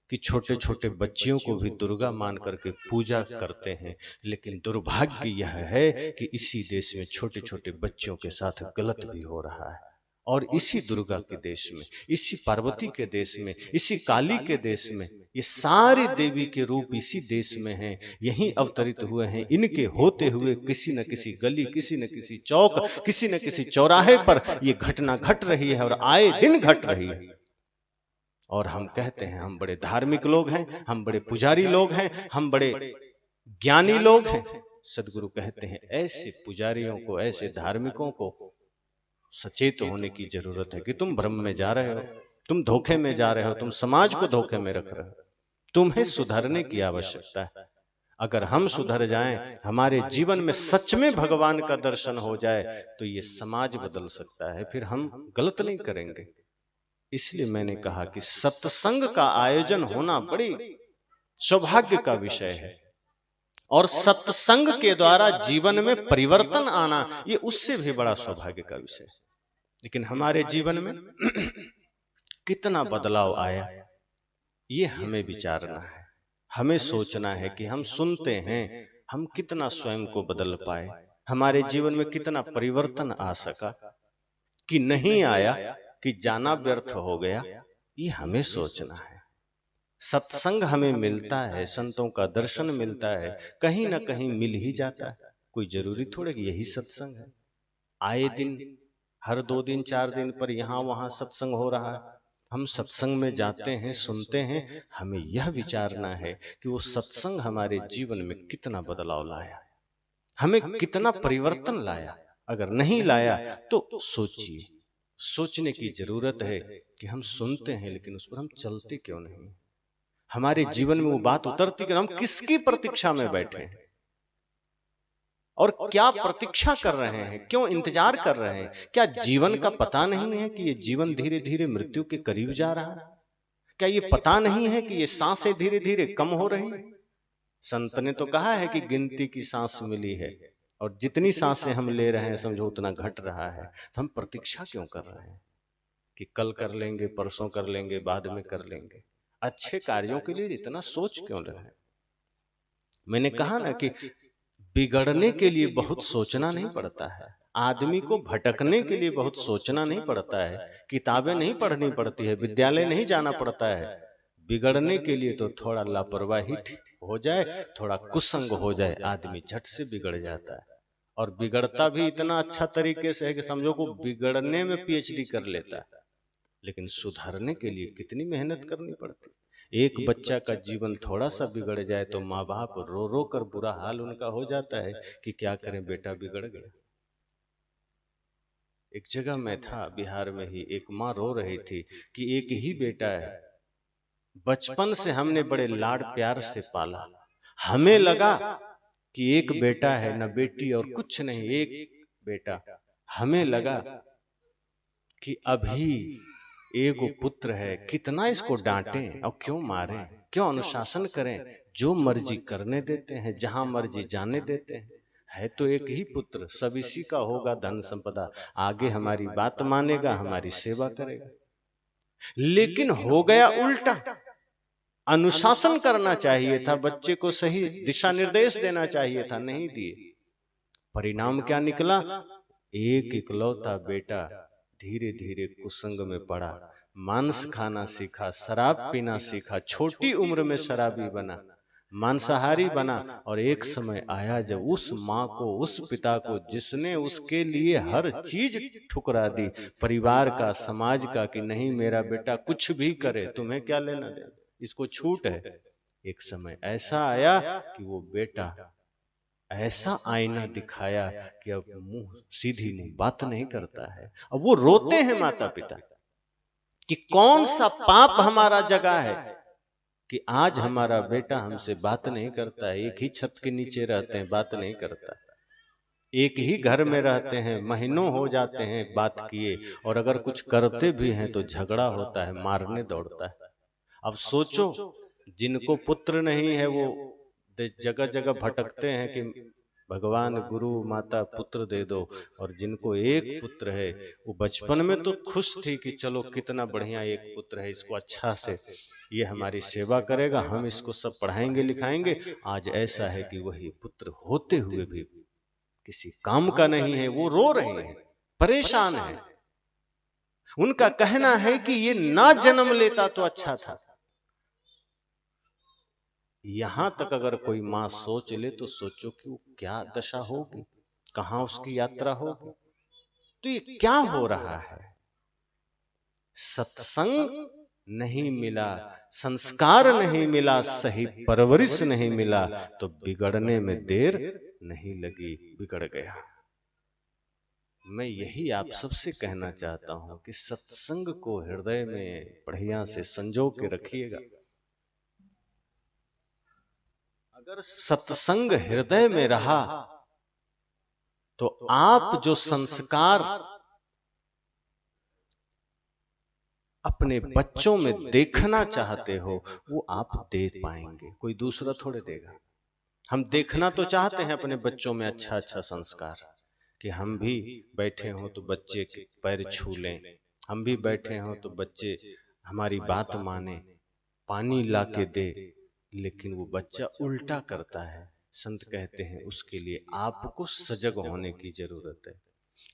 कि छोटे छोटे बच्चियों को भी दुर्गा मान करके पूजा करते हैं, लेकिन दुर्भाग्य यह है कि इसी देश में छोटे छोटे बच्चों के साथ गलत भी हो रहा है। और इसी दुर्गा के देश में, इसी पार्वती के देश में, इसी काली के देश में, ये सारी देवी के रूप इसी देश में हैं, यहीं अवतरित हुए हैं। इनके होते हुए किसी न किसी गली, किसी न किसी चौक, किसी न किसी चौराहे पर ये घटना घट रही है और आए दिन घट रही है। और हम कहते हैं हम बड़े धार्मिक लोग हैं, हम बड़े पुजारी लोग हैं, हम बड़े ज्ञानी लोग हैं। सदगुरु कहते हैं ऐसे पुजारियों को, ऐसे धार्मिकों को सचेत होने की जरूरत है कि तुम भ्रम में जा रहे हो, तुम धोखे में जा रहे हो, तुम समाज को धोखे में रख रहे हो। तुम्हें सुधरने की आवश्यकता है। अगर हम सुधर जाएं, हमारे जीवन में सच में भगवान का दर्शन हो जाए तो ये समाज बदल सकता है, फिर हम गलत नहीं करेंगे। इसलिए मैंने कहा कि सत्संग का आयोजन होना बड़ी सौभाग्य का विषय है, और सत्संग के द्वारा जीवन में परिवर्तन आना ये उससे भी बड़ा सौभाग्य का विषय है। लेकिन हमारे जीवन में कितना बदलाव आया ये हमें विचारना है, हमें सोचना है कि हम सुनते हैं, हम कितना स्वयं को बदल पाए, हमारे जीवन में कितना परिवर्तन आ सका कि नहीं आया, कि जाना व्यर्थ हो गया। ये हमें सोचना है। सत्संग हमें मिलता है, संतों का दर्शन मिलता है, कहीं ना कहीं मिल ही जाता है। कोई जरूरी थोड़े कि यही सत्संग है। आए दिन हर 2 दिन 4 दिन पर यहाँ वहाँ सत्संग हो रहा है। हम सत्संग में जाते हैं, सुनते हैं, हमें यह विचारना है कि वो सत्संग हमारे जीवन में कितना बदलाव लाया, हमें कितना परिवर्तन लाया। अगर नहीं लाया तो सोचिए, सोचने की जरूरत है कि हम सुनते हैं लेकिन उस पर हम चलते क्यों नहीं। हमारे जीवन में वो बात उतरती कि हम किसकी प्रतीक्षा में बैठे हैं और क्या प्रतीक्षा कर रहे हैं, क्यों इंतजार कर रहे हैं। क्या जीवन का पता नहीं है कि ये जीवन धीरे धीरे मृत्यु के करीब जा रहा है? क्या ये पता नहीं है कि ये सांसें धीरे धीरे कम हो रही है? संत ने तो कहा है कि गिनती की सांस मिली है, और जितनी सांसें हम ले रहे हैं समझो उतना घट रहा है। तो हम प्रतीक्षा क्यों कर रहे हैं कि कल कर लेंगे, परसों कर लेंगे, बाद में कर लेंगे। अच्छे कार्यों के लिए इतना सोच क्यों रहे हैं? मैंने कहा ना कि बिगड़ने के लिए बहुत सोचना नहीं पड़ता है, आदमी को भटकने के लिए बहुत सोचना नहीं पड़ता है, किताबें नहीं पढ़नी पड़ती है, विद्यालय नहीं जाना पड़ता है। बिगड़ने के लिए तो थोड़ा लापरवाही हो जाए, थोड़ा कुसंग हो जाए, आदमी झट से बिगड़ जाता है। और बिगड़ता भी इतना अच्छा तरीके से है कि समझो को बिगड़ने में पीएचडी कर लेता है, लेकिन सुधरने के लिए कितनी मेहनत करनी पड़ती। एक बच्चा का जीवन थोड़ा सा बिगड़ जाए तो माँ बाप रो रो कर बुरा हाल उनका हो जाता है कि क्या करें, बेटा बिगड़ गया। एक जगह मैं था बिहार में ही, एक माँ रो रही थी कि एक ही बेटा है, बचपन से हमने बड़े लाड प्यार से पाला, हमें लगा कि एक बेटा है, न बेटी और कुछ नहीं, एक बेटा। हमें लगा कि अभी एगो पुत्र है, कितना इसको डांटें और क्यों मारें, क्यों अनुशासन करें, जो मर्जी करने देते हैं, जहां मर्जी जाने देते हैं, है तो एक ही पुत्र, सब इसी का होगा धन संपदा, आगे हमारी बात मानेगा, हमारी सेवा करेगा। लेकिन हो गया उल्टा, अनुशासन करना चाहिए था, बच्चे को सही दिशा निर्देश देना चाहिए था, नहीं दिए। परिणाम क्या निकला, एक इकलौता बेटा धीरे धीरे कुसंग में पड़ा, मांस खाना सीखा, शराब पीना सीखा, छोटी उम्र में शराबी बना, मांसाहारी बना। और एक समय आया जब उस माँ को, उस पिता को, जिसने उसके लिए हर चीज ठुकरा दी, परिवार का, समाज का, कि नहीं मेरा बेटा कुछ भी करे, तुम्हें क्या लेना देना, इसको छूट है। एक समय ऐसा आया कि वो बेटा ऐसा आईना दिखाया कि अब मुंह सीधी मुंह बात नहीं करता है। अब वो रोते हैं माता पिता कि कौन सा पाप हमारा जगह है कि आज हमारा बेटा हमसे बात नहीं करता है, एक ही छत के नीचे रहते हैं, बात नहीं करता, एक ही घर में रहते हैं, महीनों हो जाते हैं बात किए, और अगर कुछ करते भी हैं तो झगड़ा होता है, मारने दौड़ता है। अब सोचो, जिनको पुत्र नहीं है वो जगह जगह भटकते हैं कि भगवान, गुरु, माता पुत्र दे दो, और जिनको एक पुत्र है वो बचपन में तो खुश थी कि चलो कितना बढ़िया एक पुत्र है, इसको अच्छा से ये हमारी सेवा करेगा, हम इसको सब पढ़ाएंगे लिखाएंगे। आज ऐसा है कि वही पुत्र होते हुए भी किसी काम का नहीं है, वो रो रहे हैं, परेशान है। उनका कहना है कि ये ना जन्म लेता तो अच्छा था। यहां तक अगर कोई मां सोच ले तो सोचो कि वो क्या दशा होगी, कहां उसकी यात्रा होगी। तो ये क्या हो रहा है, सत्संग नहीं मिला, संस्कार नहीं मिला, सही परवरिश नहीं मिला, तो बिगड़ने में देर नहीं लगी, बिगड़ गया। मैं यही आप सबसे कहना चाहता हूं कि सत्संग को हृदय में बढ़िया से संजो के रखिएगा। अगर सत्संग हृदय में रहा तो आप जो संस्कार अपने बच्चों में देखना चाहते हो वो आप दे पाएंगे, कोई दूसरा थोड़े देगा। हम देखना तो चाहते हैं अपने बच्चों में अच्छा अच्छा संस्कार, कि हम भी बैठे हों तो बच्चे के पैर छू लें, हम भी बैठे हों तो बच्चे हमारी बात माने, पानी ला के दे। लेकिन वो बच्चा उल्टा करता है, संत कहते हैं उसके लिए आपको सजग होने की जरूरत है,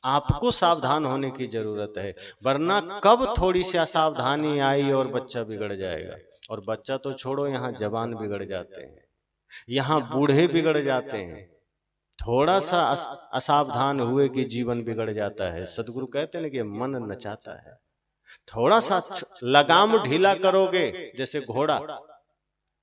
आपको सावधान होने की जरूरत है, वरना कब थोड़ी सी असावधानी आई और बच्चा बिगड़ जाएगा। और बच्चा तो छोड़ो, यहाँ जवान बिगड़ जाते हैं, यहाँ बूढ़े बिगड़ जाते हैं, थोड़ा सा असावधान हुए कि जीवन बिगड़ जाता है। सदगुरु कहते हैं कि मन नचाता है, थोड़ा सा लगाम ढीला करोगे, जैसे घोड़ा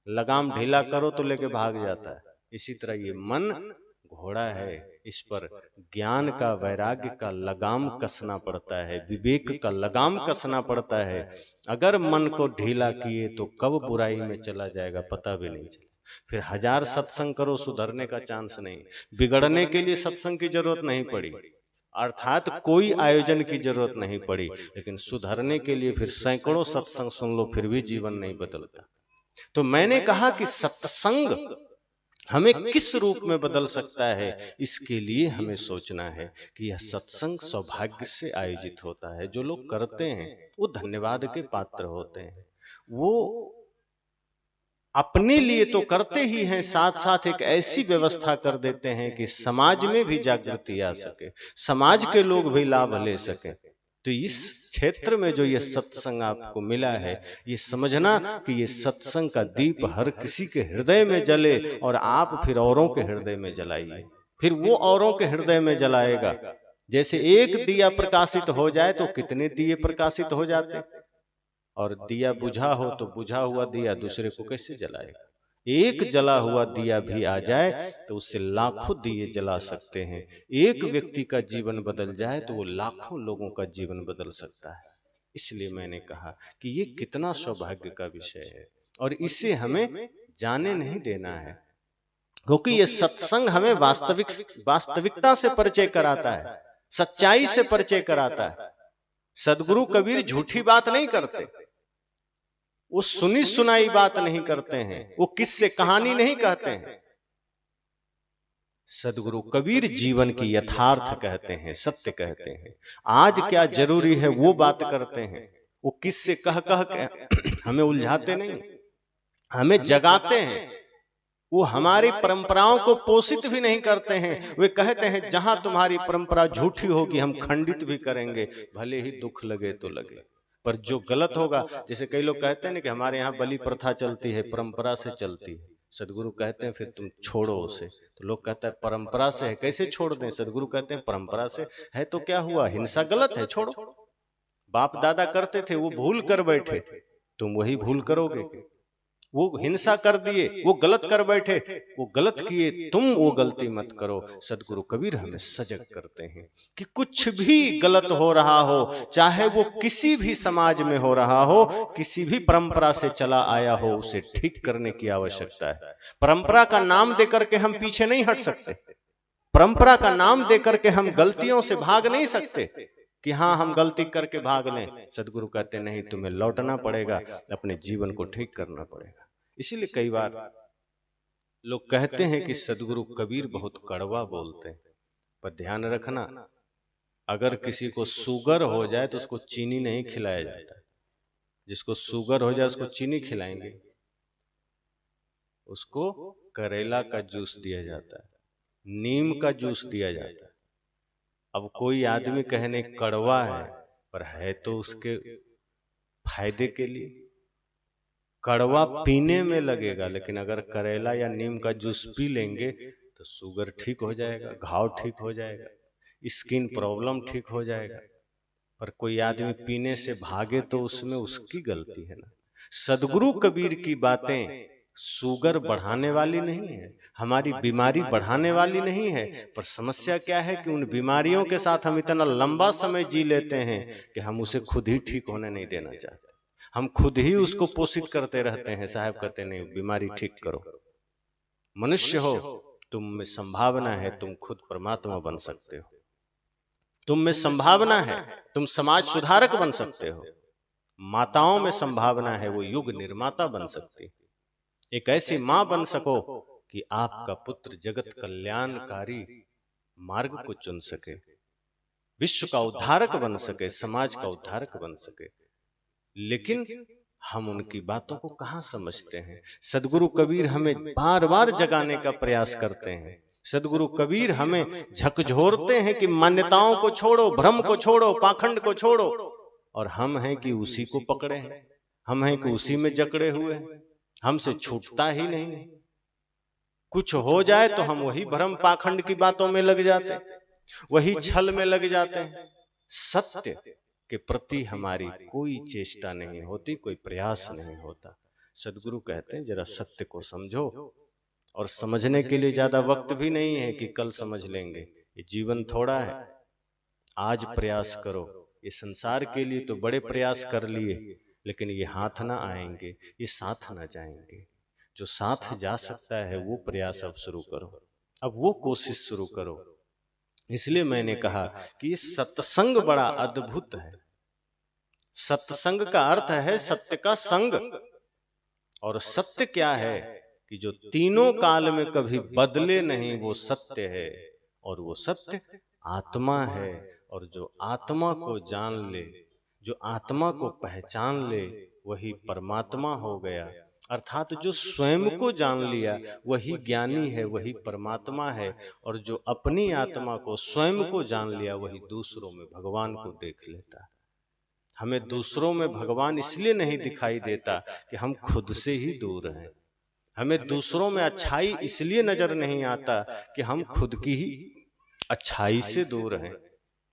लगाम ढीला करो तो लेके भाग जाता है, इसी तरह ये मन घोड़ा है, इस पर ज्ञान का, वैराग्य का लगाम कसना पड़ता है, विवेक का लगाम कसना पड़ता है। अगर मन को ढीला किए तो कब बुराई में चला जाएगा पता भी नहीं चला। फिर हजार सत्संग करो, सुधरने का चांस नहीं। बिगड़ने के लिए सत्संग की जरूरत नहीं पड़ी, अर्थात कोई आयोजन की जरूरत नहीं पड़ी, लेकिन सुधरने के लिए फिर सैकड़ों सत्संग सुन लो, फिर भी जीवन नहीं बदलता। तो मैंने कहा कि सत्संग हमें किस रूप में बदल सकता है, इसके लिए हमें सोचना है कि यह सत्संग सौभाग्य से आयोजित होता है। जो लोग करते हैं वो धन्यवाद के पात्र होते हैं। वो अपने लिए तो करते ही हैं, साथ साथ एक ऐसी व्यवस्था कर देते हैं कि समाज में भी जागृति आ सके, समाज के लोग भी लाभ ले सके। तो इस क्षेत्र में जो ये सत्संग आपको मिला है, ये समझना कि ये सत्संग का दीप हर किसी के हृदय में जले और आप फिर औरों के हृदय में जलाइए, फिर वो औरों के हृदय में जलाएगा। जैसे एक दिया प्रकाशित हो जाए तो कितने दिए प्रकाशित हो जाते, और दिया बुझा हो तो बुझा हुआ दिया दूसरे को कैसे जलाएगा। एक जला हुआ दिया भी आ जाए तो उससे लाखों दिए जला सकते हैं। एक व्यक्ति का जीवन बदल जाए तो वो लाखों लोगों का जीवन बदल सकता है। इसलिए मैंने कहा कि ये कितना सौभाग्य का विषय है और इसे हमें जाने नहीं देना है, क्योंकि ये सत्संग हमें वास्तविकता से परिचय कराता है, सच्चाई से परिचय कराता है। सदगुरु कबीर झूठी बात नहीं करते, वो सुनी सुनाई बात नहीं करते हैं, वो किससे कहानी नहीं कहते हैं। सदगुरु कबीर जीवन की यथार्थ कहते हैं, सत्य कहते हैं। आज क्या जरूरी है वो बात करते हैं। वो किससे कह कह के हमें उलझाते नहीं, हमें जगाते हैं। वो हमारी परंपराओं को पोषित भी नहीं करते हैं। वे कहते हैं जहां तुम्हारी परंपरा झूठी होगी हम खंडित भी करेंगे, भले ही दुख लगे तो लगे। पर जो गलत होगा, जैसे कई लोग कहते हैं ना कि हमारे यहाँ बलि प्रथा चलती है, परंपरा से चलती है। सदगुरु कहते हैं फिर तुम छोड़ो उसे। तो लोग कहते हैं परंपरा से है, कैसे छोड़ दें। सदगुरु कहते हैं परंपरा से है तो क्या हुआ, हिंसा गलत है, छोड़ो। बाप दादा करते थे, वो भूल कर बैठे, तुम वही भूल करोगे। वो हिंसा कर दिए, वो गलत कर बैठे, वो गलत किए, तुम वो गलती मत करो। सदगुरु कबीर हमें सजग करते हैं कि कुछ भी गलत हो रहा हो, चाहे वो किसी भी समाज में हो रहा हो, किसी भी परंपरा से चला आया हो, उसे ठीक करने की आवश्यकता है। परंपरा का नाम देकर के हम पीछे नहीं हट सकते, परंपरा का नाम देकर के हम गलतियों से भाग नहीं सकते कि हाँ हम गलती करके भाग लें। सदगुरु कहते नहीं, तुम्हें लौटना पड़ेगा, अपने जीवन को ठीक करना पड़ेगा। इसीलिए कई बार लोग कहते हैं कि सदगुरु कबीर बहुत कड़वा बोलते हैं, पर ध्यान रखना, अगर किसी को शुगर हो जाए तो उसको चीनी नहीं खिलाया जाता। जिसको शुगर हो जाए उसको चीनी खिलाएंगे, उसको करेला का जूस दिया जाता है, नीम का जूस दिया जाता है। अब कोई आदमी कहने कड़वा है, पर है तो उसके फायदे के लिए। कड़वा पीने में लगेगा, लेकिन अगर करेला या नीम का जूस पी लेंगे तो शुगर ठीक हो जाएगा, घाव ठीक हो जाएगा, स्किन प्रॉब्लम ठीक हो जाएगा। पर कोई आदमी पीने से भागे तो उसमें उसकी गलती है ना। सदगुरु कबीर की बातें शुगर बढ़ाने वाली नहीं है, हमारी बीमारी बढ़ाने वाली नहीं है। पर समस्या क्या है कि उन बीमारियों के साथ हम इतना लंबा समय जी लेते हैं कि हम उसे खुद ही ठीक होने नहीं देना चाहते। हम खुद ही उसको पोषित करते रहते हैं। साहब कहते नहीं, बीमारी ठीक करो। मनुष्य हो, तुम में संभावना है, तुम खुद परमात्मा बन सकते हो। तुम में संभावना है, तुम समाज सुधारक बन सकते हो। माताओं में संभावना है, वो युग निर्माता बन सकती है। एक ऐसी मां बन सको कि आपका पुत्र जगत कल्याणकारी मार्ग को चुन सके, विश्व का उद्धारक बन सके, समाज का उद्धारक बन सके। लेकिन हम उनकी बातों को कहां समझते हैं। सदगुरु कबीर हमें बार बार जगाने का प्रयास करते हैं। सदगुरु कबीर हमें झकझोरते हैं कि मान्यताओं को छोड़ो, भ्रम को छोड़ो, पाखंड को छोड़ो। और हम हैं कि उसी को पकड़े हैं, हम हैं कि उसी में जकड़े हुए हैं, हमसे छूटता ही नहीं। कुछ हो जाए तो हम वही भ्रम पाखंड की बातों में लग जाते हैं, वही छल में लग जाते हैं। सत्य के प्रति हमारी कोई चेष्टा नहीं होती, कोई प्रयास नहीं होता। सदगुरु कहते हैं जरा सत्य को समझो, और समझने के लिए ज्यादा वक्त भी नहीं है कि कल समझ लेंगे। ये जीवन थोड़ा है, आज प्रयास करो। ये संसार के लिए तो बड़े प्रयास कर लिए, लेकिन ये हाथ ना आएंगे, ये साथ ना जाएंगे। जो साथ जा सकता है वो प्रयास अब शुरू करो, अब वो कोशिश शुरू करो। इसलिए मैंने कहा कि ये सत्संग बड़ा अद्भुत है। सत्संग का अर्थ है सत्य का संग। और सत्य क्या है कि जो तीनों काल में कभी बदले नहीं, वो सत्य है। और वो सत्य आत्मा है। और जो आत्मा को जान ले, जो आत्मा को पहचान ले, वही परमात्मा हो गया। अर्थात जो स्वयं को जान लिया वही ज्ञानी है, वही परमात्मा है, और जो अपनी आत्मा को स्वयं को जान लिया वही दूसरों में भगवान को देख लेता है। हमें दूसरों में भगवान इसलिए नहीं दिखाई देता कि हम खुद से ही दूर हैं। हमें दूसरों में अच्छाई इसलिए नजर नहीं आता कि हम खुद की ही अच्छाई से दूर हैं।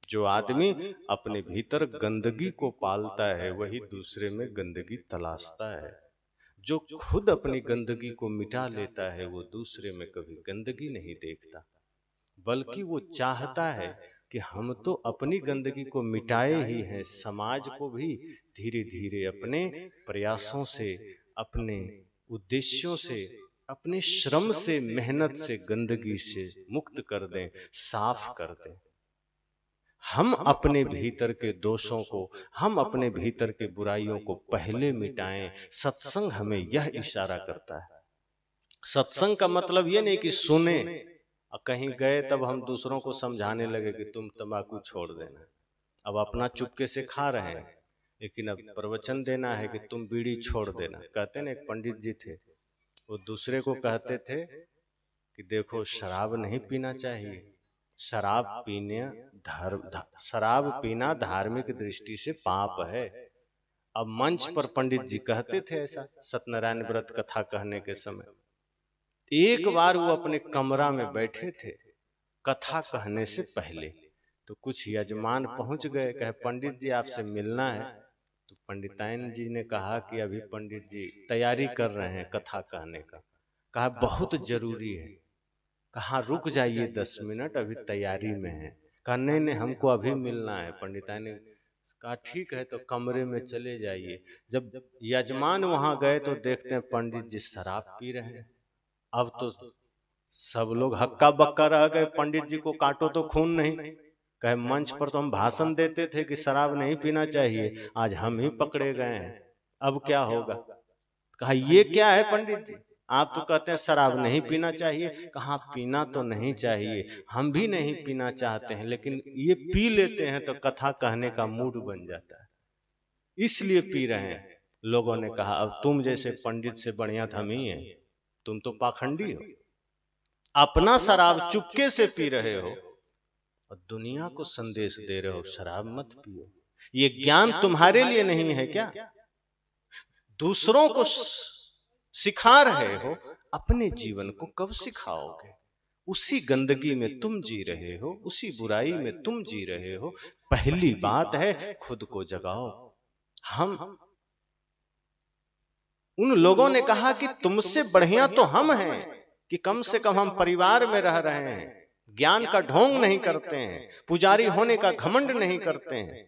जो आदमी अपने भीतर गंदगी को पालता है वही दूसरे में गंदगी तलाशता है। जो खुद अपनी गंदगी को मिटा लेता है वो दूसरे में कभी गंदगी नहीं देखता, बल्कि वो चाहता है कि हम तो अपनी गंदगी को मिटाए ही हैं, समाज को भी धीरे धीरे अपने प्रयासों से, अपने उद्देश्यों से, अपने श्रम से, मेहनत से गंदगी से मुक्त कर दें, साफ कर दें। हम अपने भीतर के दोषों को, हम अपने भीतर के बुराइयों को पहले मिटाएं। सत्संग हमें यह इशारा करता है। सत्संग का मतलब यह नहीं कि सुने और कहीं गए तब हम दूसरों को समझाने लगे कि तुम तंबाकू छोड़ देना। अब अपना चुपके से खा रहे हैं, लेकिन अब प्रवचन देना है कि तुम बीड़ी छोड़ देना। कहते ना, एक पंडित जी थे, वो दूसरे को कहते थे कि देखो शराब नहीं पीना चाहिए, शराब पीना धार्मिक दृष्टि से पाप है। अब मंच पर पंडित जी कहते थे ऐसा सत्यनारायण व्रत कथा कहने के समय। एक बार वो अपने कमरा में बैठे थे कथा कहने से पहले, तो कुछ यजमान पहुंच गए, कहे पंडित जी आपसे मिलना है। तो पंडिताइन जी ने कहा कि अभी पंडित जी तैयारी कर रहे हैं कथा कहने का। कहा बहुत जरूरी है। कहा रुक जाइए 10 मिनट, अभी तैयारी में है। कहा नहीं नहीं हमको अभी मिलना है। पंडिताइन ने कहा ठीक है, तो कमरे में चले जाइए। जब यजमान वहां गए तो देखते हैं पंडित जी शराब पी रहे हैं। अब तो सब लोग हक्का बक्का रह गए, पंडित जी को काटो तो खून नहीं। कहे मंच पर तो हम भाषण देते थे कि शराब नहीं पीना चाहिए, आज हम ही पकड़े गए हैं, अब क्या होगा। कहा ये क्या है पंडित जी, आप तो कहते हैं शराब नहीं पीना चाहिए। कहा पीना तो नहीं चाहिए, हम भी नहीं पीना चाहते हैं, लेकिन ये पी लेते हैं तो कथा कहने का मूड बन जाता है, इसलिए पी रहे हैं। लोगों ने कहा अब तुम जैसे पंडित से बढ़िया हम ही हैं, तुम तो पाखंडी हो, अपना शराब चुपके से पी रहे हो और दुनिया को संदेश दे रहे हो शराब मत पियो। ये ज्ञान तुम्हारे लिए नहीं है क्या? दूसरों को सिखा रहे हो, अपने जीवन को कब सिखाओगे? उसी गंदगी में तुम जी रहे हो, उसी बुराई में तुम जी रहे हो। पहली बात है खुद को जगाओ। हम उन लोगों ने कहा कि तुमसे बढ़िया तो हम हैं कि कम से कम हम परिवार में रह रहे हैं, ज्ञान का ढोंग नहीं करते हैं, पुजारी होने का घमंड नहीं करते हैं,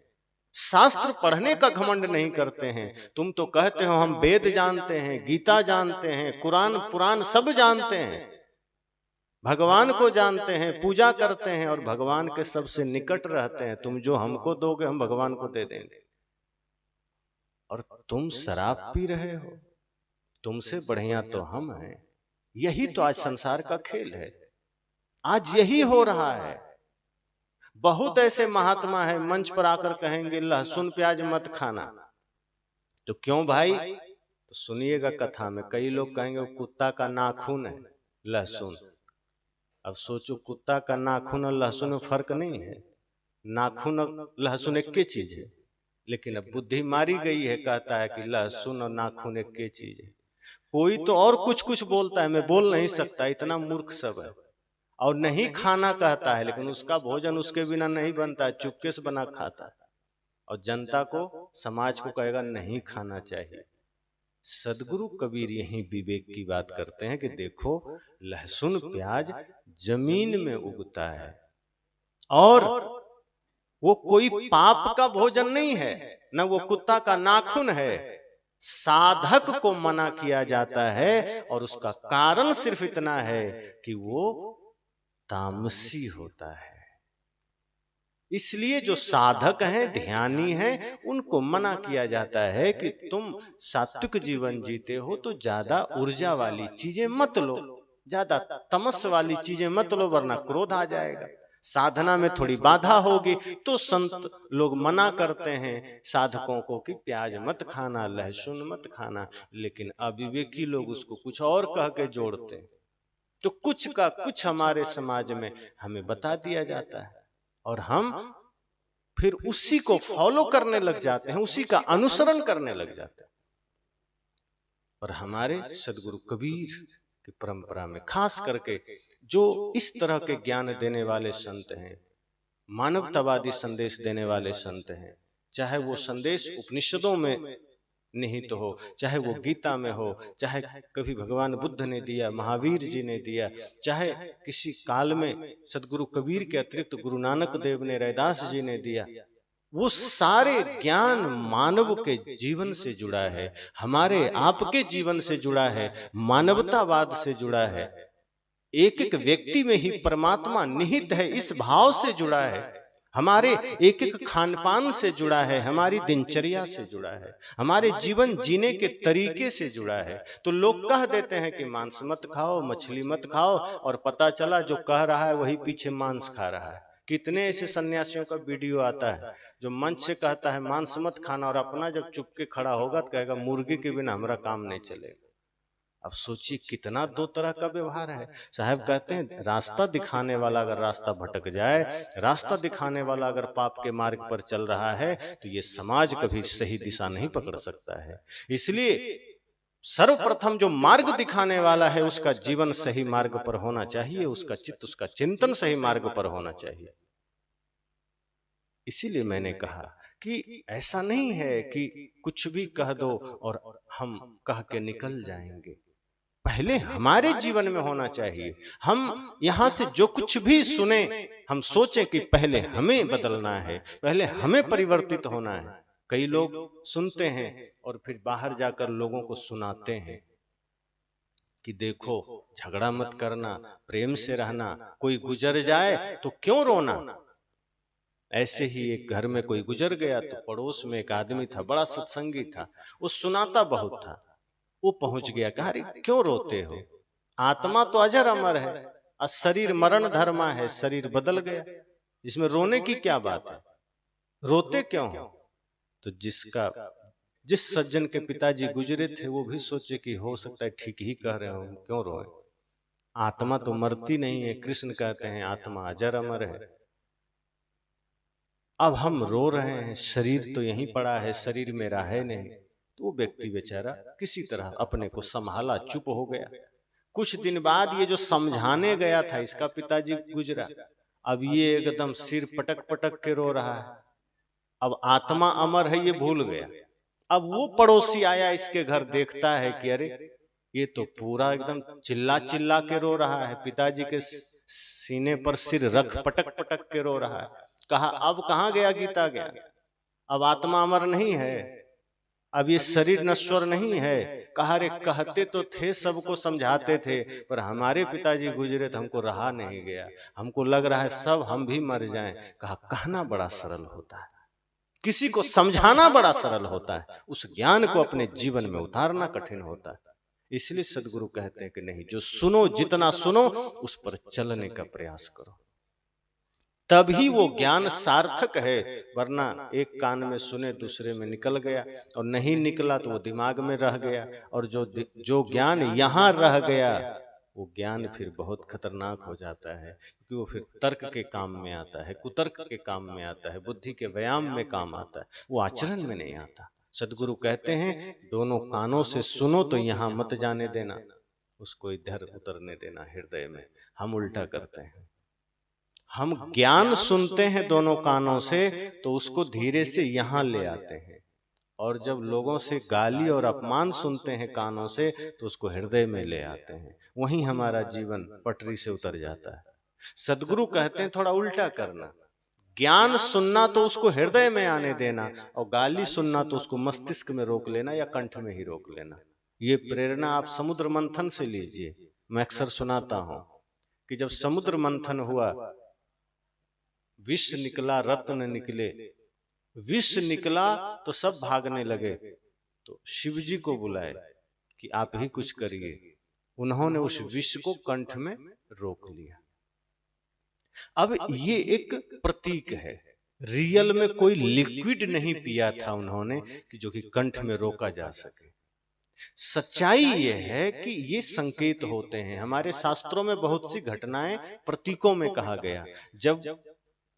शास्त्र पढ़ने का घमंड नहीं करते हैं। तुम तो कहते हो हम वेद जानते हैं, गीता जानते हैं, कुरान पुराण सब जानते हैं, भगवान को जानते हैं, पूजा करते हैं और भगवान के सबसे निकट रहते हैं। तुम जो हमको दोगे हम भगवान को दे देंगे, और तुम शराब पी रहे हो। तुमसे बढ़िया तो हम हैं। यही तो आज संसार का खेल है, आज यही हो रहा है। बहुत ऐसे महात्मा है मंच पर आकर कहेंगे लहसुन प्याज मत खाना, तो क्यों भाई? तो सुनिएगा कथा में कई लोग कहेंगे वो कुत्ता का नाखून है लहसुन। अब सोचो कुत्ता का नाखून और लहसुन में फर्क नहीं है, नाखून और लहसुन एक ही चीज है। लेकिन अब बुद्धि मारी गई है, कहता है कि लहसुन और नाखून एक ही चीज है। कोई तो और कुछ कुछ बोलता है, मैं बोल नहीं सकता, इतना मूर्ख सब है। और नहीं खाना कहता है, लेकिन उसका भोजन उसके बिना नहीं बनता है, चुपके से बना खाता है। और जनता को, समाज को कहेगा नहीं खाना चाहिए। सदगुरु कबीर यही विवेक की बात करते हैं कि देखो लहसुन प्याज जमीन में उगता है और वो कोई पाप का भोजन नहीं है, न वो कुत्ता का नाखून है। साधक को मना किया जाता है और उसका कारण सिर्फ इतना है कि वो तामसी होता है। इसलिए जो साधक हैं, ध्यानी हैं, उनको मना किया जाता है कि तुम सात्विक जीवन जीते हो तो ज्यादा ऊर्जा वाली चीजें मत लो, ज्यादा तमस वाली चीजें मत लो, वरना क्रोध आ जाएगा। साधना में थोड़ी बाधा होगी तो संत लोग मना करते हैं साधकों को कि प्याज मत खाना, लहसुन मत खाना, लेकिन अविवेकी लोग उसको कुछ और कह के जोड़ते हैं। तो कुछ का कुछ हमारे समाज में हमें बता दिया जाता है और हम फिर उसी को फॉलो करने लग जाते हैं, उसी का अनुसरण करने लग जाते हैं। और हमारे सदगुरु कबीर की परंपरा में खास करके जो इस तरह के ज्ञान देने वाले संत हैं, मानवतावादी संदेश देने वाले संत हैं, चाहे वो संदेश उपनिषदों में निहित हो, चाहे वो गीता में हो, चाहे कभी भगवान बुद्ध ने दिया, महावीर जी ने दिया, चाहे किसी काल में सदगुरु कबीर के अतिरिक्त गुरु नानक देव ने, रैदास जी ने दिया, वो सारे ज्ञान मानव के जीवन से जुड़ा है, हमारे आपके जीवन से जुड़ा है, मानवतावाद से जुड़ा है, एक एक व्यक्ति में ही परमात्मा निहित है इस भाव से जुड़ा है, हमारे एक एक खान पान से जुड़ा है, हमारी दिनचर्या से जुड़ा है, हमारे जीवन जीने के तरीके से जुड़ा है। तो लोग कह देते हैं कि मांस मत खाओ, मछली मत खाओ, और पता चला जो कह रहा है वही पीछे मांस खा रहा है। कितने ऐसे सन्यासियों का वीडियो आता है जो मंच से कहता है मांस मत खाना, और अपना जब चुप के खड़ा होगा तो कहेगा मुर्गी के बिना हमारा काम नहीं चलेगा। अब सोचिए कितना दो तरह का व्यवहार है। साहब कहते हैं रास्ता दिखाने वाला अगर रास्ता भटक जाए, रास्ता दिखाने वाला अगर पाप के मार्ग पर चल रहा है, तो ये समाज कभी सही दिशा नहीं पकड़ सकता है। इसलिए सर्वप्रथम जो मार्ग दिखाने वाला है उसका जीवन सही मार्ग पर होना चाहिए, उसका चित्त, उसका चिंतन सही मार्ग पर होना चाहिए। इसीलिए मैंने कहा कि ऐसा नहीं है कि कुछ भी कह दो और हम कह के निकल जाएंगे। पहले हमारे जीवन में होना चाहिए। हम यहां से जो कुछ भी सुने हम सोचें कि पहले हमें बदलना है, पहले हमें परिवर्तित होना है। कई लोग सुनते हैं और फिर बाहर जाकर लोगों को सुनाते हैं कि देखो झगड़ा मत करना, प्रेम से रहना, कोई गुजर जाए तो क्यों रोना। ऐसे ही एक घर में कोई गुजर गया तो पड़ोस में एक आदमी था, बड़ा सत्संगी था, वो सुनाता बहुत था। वो पहुंच गया, कहा अरे क्यों रोते हो, आत्मा तो अजर अमर है, और शरीर मरण धर्मा है, शरीर बदल गया, इसमें रोने की क्या बात है, रोते क्यों हो। तो जिस सज्जन के पिताजी गुजरे थे वो भी सोचे कि हो सकता है ठीक ही कह रहे हो, क्यों रोए, आत्मा तो मरती नहीं है, कृष्ण कहते हैं आत्मा अजर अमर है। अब हम रो रहे हैं, शरीर तो यहीं पड़ा है, शरीर मेरा है नहीं। तो वो व्यक्ति बेचारा किसी तरह अपने को संभाला, चुप हो गया। कुछ दिन बाद ये जो समझाने गया था इसका पिताजी गुजरा, अब ये एकदम सिर पटक पटक के रो रहा है। अब आत्मा अमर है ये भूल गया। अब वो पड़ोसी आया इसके घर, देखता है कि अरे ये तो पूरा एकदम चिल्ला चिल्ला के रो रहा है, पिताजी के सीने पर सिर रख पटक पटक के रो रहा है। कहा अब कहाँ गया गीता ज्ञान, अब आत्मा अमर नहीं है, अब ये शरीर नश्वर नहीं है। कहा रे कहते तो थे, सबको समझाते थे, पर हमारे पिताजी गुजरे तो हमको रहा नहीं गया, हमको लग रहा है सब हम भी मर जाएं। कहा कहना बड़ा सरल होता है, किसी को समझाना बड़ा सरल होता है, उस ज्ञान को अपने जीवन में उतारना कठिन होता है। इसलिए सदगुरु कहते हैं कि नहीं, जो सुनो, जितना सुनो उस पर चलने का प्रयास करो, तभी वो ज्ञान सार्थक है। वरना एक कान में सुने दूसरे में निकल गया, और नहीं निकला तो वो दिमाग में रह गया, और जो ज्ञान यहाँ रह गया वो ज्ञान फिर बहुत खतरनाक हो जाता है, क्योंकि वो फिर तर्क के काम में आता है, कुतर्क के काम में आता है, बुद्धि के व्यायाम में काम आता है, वो आचरण में नहीं आता। सदगुरु कहते हैं दोनों कानों से सुनो तो यहाँ मत जाने देना, उसको इधर उतरने देना हृदय में। हम उल्टा करते हैं, हम ज्ञान सुनते हैं दोनों कानों से तो उसको धीरे से यहाँ ले आते हैं, और जब लोगों से गाली और अपमान सुनते हैं कानों से तो उसको हृदय में ले आते हैं, वहीं हमारा जीवन पटरी से उतर जाता है। सदगुरु कहते हैं थोड़ा उल्टा करना, ज्ञान सुनना तो उसको हृदय में आने देना, और गाली सुनना तो उसको मस्तिष्क में रोक लेना या कंठ में ही रोक लेना। ये प्रेरणा आप समुद्र मंथन से लीजिए। मैं अक्सर सुनाता हूं कि जब समुद्र मंथन हुआ, विष निकला रत्न निकले, विष निकला तो सब भागने लगे, तो शिव जी को बुलाए कि आप ही कुछ करिए। उन्होंने उस विष को कंठ में रोक लिया। अब ये एक प्रतीक है, रियल में कोई लिक्विड नहीं पिया था उन्होंने कि जो कि कंठ में रोका जा सके। सच्चाई ये है कि ये संकेत होते हैं। हमारे शास्त्रों में बहुत सी घटनाएं प्रतीकों में कहा गया। जब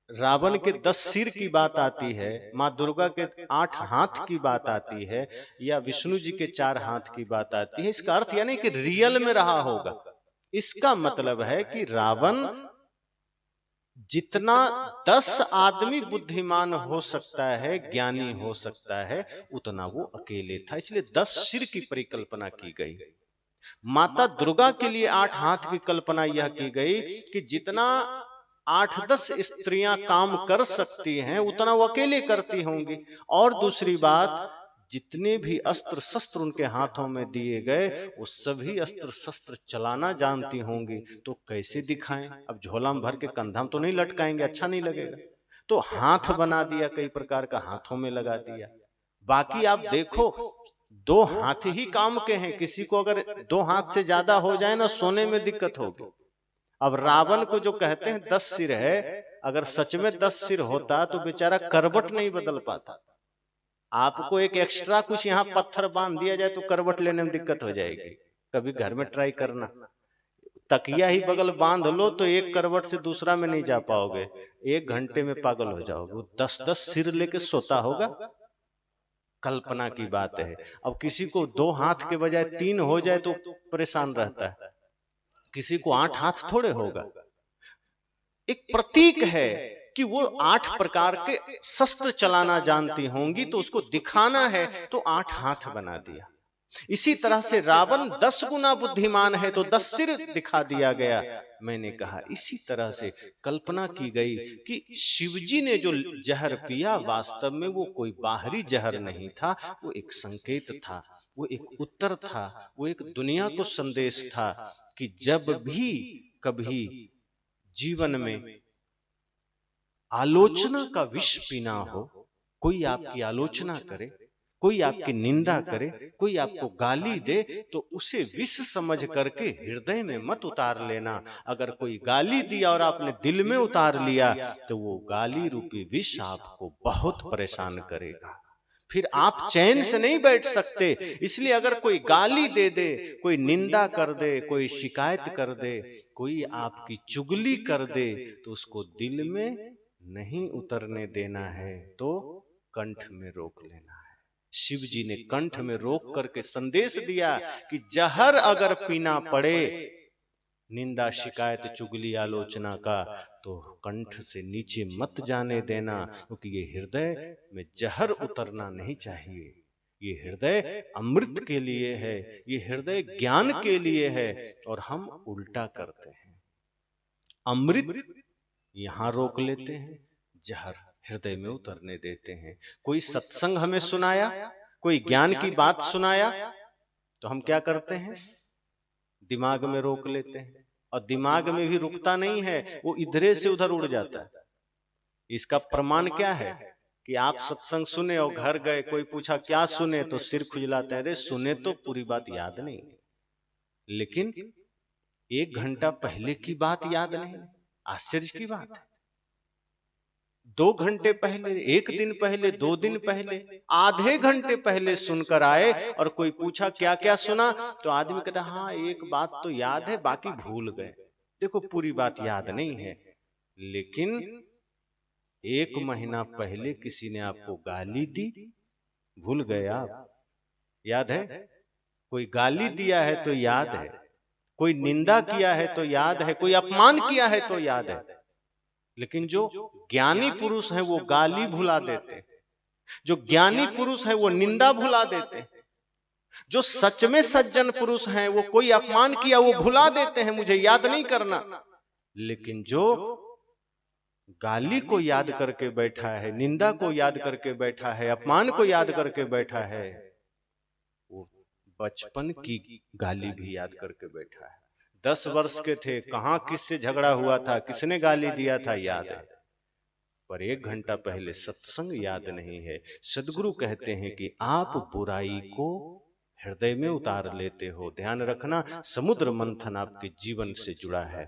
रावण के 10 सिर की बात आती है, माँ दुर्गा के 8 हाथ की बात आती है, या विष्णु जी के 4 हाथ की बात आती है, इसका अर्थ यानी कि रियल में रहा होगा। इसका मतलब है कि रावण जितना 10 आदमी बुद्धिमान हो सकता है, ज्ञानी हो सकता है, उतना वो अकेले था। इसलिए 10 सिर की परिकल्पना की गई। माता दुर्गा के लिए 8 हाथ की कल्पना यह की गई कि जितना 8-10 स्त्रियां काम कर सकती हैं उतना वो अकेले करती होंगी। और दूसरी बात, जितने भी अस्त्र शस्त्र उनके हाथों में दिए गए वो सभी अस्त्र शस्त्र चलाना जानती होंगी, तो कैसे दिखाएं? अब झोला में भर के कंधा में तो नहीं लटकाएंगे, अच्छा नहीं लगेगा। तो हाथ बना दिया, कई प्रकार का हाथों में लगा दिया। बाकी आप देखो 2 हाथ ही काम के हैं। किसी को अगर 2 हाथ से ज्यादा हो जाए ना, सोने में दिक्कत होगी। अब रावण को जो कहते हैं 10 सिर है, अगर सच में 10 सिर होता तो बेचारा करवट नहीं बदल पाता। आपको एक एक्स्ट्रा कुछ यहाँ पत्थर बांध दिया जाए तो करवट लेने में दिक्कत हो जाएगी। कभी घर में ट्राई करना, तकिया ही बगल बांध लो तो एक करवट से दूसरा में नहीं जा पाओगे, 1 घंटे में पागल हो जाओगे। 10-10 सिर लेके सोता होगा, कल्पना की बात है। अब किसी को 2 हाथ के बजाय 3 हो जाए तो परेशान रहता है, किसी को 8 हाथ थोड़े होगा। एक प्रतीक है कि वो 8 प्रकार के शस्त्र चलाना जानती होंगी, तो उसको दिखाना है तो 8 हाथ बना दिया। इसी तरह से रावण 10 गुना बुद्धिमान है तो 10 सिर दिखा दिया गया। मैंने कहा इसी तरह से कल्पना की गई कि शिवजी ने जो जहर पिया वास्तव में वो कोई बाहरी जहर नहीं था, वो एक संकेत था, वो एक उत्तर था, वो एक दुनिया को संदेश था कि जब भी कभी जीवन में आलोचना का विष पीना हो, कोई आपकी आलोचना करे, कोई आपकी निंदा करे, कोई आपको गाली दे, तो उसे विष समझ करके हृदय में मत उतार लेना। अगर कोई गाली दिया और आपने दिल में उतार लिया तो वो गाली रूपी विष आपको बहुत परेशान करेगा, फिर आप चैन से नहीं बैठ सकते। इसलिए अगर कोई गाली दे दे, कोई निंदा कर दे, कोई शिकायत कर दे, कोई आपकी चुगली कर दे, तो उसको दिल में नहीं उतरने देना है, तो कंठ में रोक लेना है। शिव जी ने कंठ में रोक करके संदेश दिया कि जहर अगर पीना पड़े, निंदा शिकायत चुगली आलोचना का, तो कंठ से नीचे मत जाने देना, क्योंकि ये हृदय में जहर उतरना नहीं चाहिए। ये हृदय अमृत के लिए है, ये हृदय ज्ञान के लिए है, और हम उल्टा करते हैं। अमृत यहां रोक लेते हैं, जहर हृदय में उतरने देते हैं। कोई सत्संग हमें सुनाया, कोई ज्ञान की बात सुनाया, तो हम क्या करते हैं? दिमाग में रोक लेते हैं, और दिमाग में भी रुकता नहीं है, वो इधरे से उधर उड़ जाता है। इसका प्रमाण क्या है कि आप सत्संग सुने और घर गए, कोई पूछा क्या सुने, तो सिर खुजलाते हैं, अरे सुने तो पूरी बात याद नहीं, लेकिन 1 घंटा पहले की बात याद नहीं। आश्चर्य की बात है। 2 घंटे पहले, 1 दिन पहले, 2 दिन पहले, आधे घंटे पहले सुनकर आए, और कोई पूछा क्या क्या सुना, तो आदमी कहता हाँ एक बात तो याद है, बाकी भूल गए। देखो पूरी बात याद नहीं है, लेकिन 1 महीना पहले किसी ने आपको गाली दी, भूल गए आप? याद है? कोई गाली दिया है तो याद है, कोई निंदा किया है तो याद है, कोई अपमान किया है तो याद है। लेकिन जो ज्ञानी पुरुष हैं वो गाली भुला देते, जो ज्ञानी पुरुष हैं वो निंदा भुला देते, जो सच में सज्जन पुरुष हैं वो कोई अपमान किया वो भुला देते हैं, मुझे याद नहीं करना। लेकिन जो गाली को याद करके बैठा है, निंदा को याद करके बैठा है, अपमान को याद करके बैठा है, वो बचपन की गाली भी याद करके बैठा है। 10 वर्ष के थे, कहां किससे झगड़ा हुआ था, किसने गाली दिया था, याद है, पर 1 घंटा पहले सत्संग याद नहीं है। सदगुरु कहते हैं कि आप बुराई को हृदय में उतार लेते हो। ध्यान रखना, समुद्र मंथन आपके जीवन से जुड़ा है।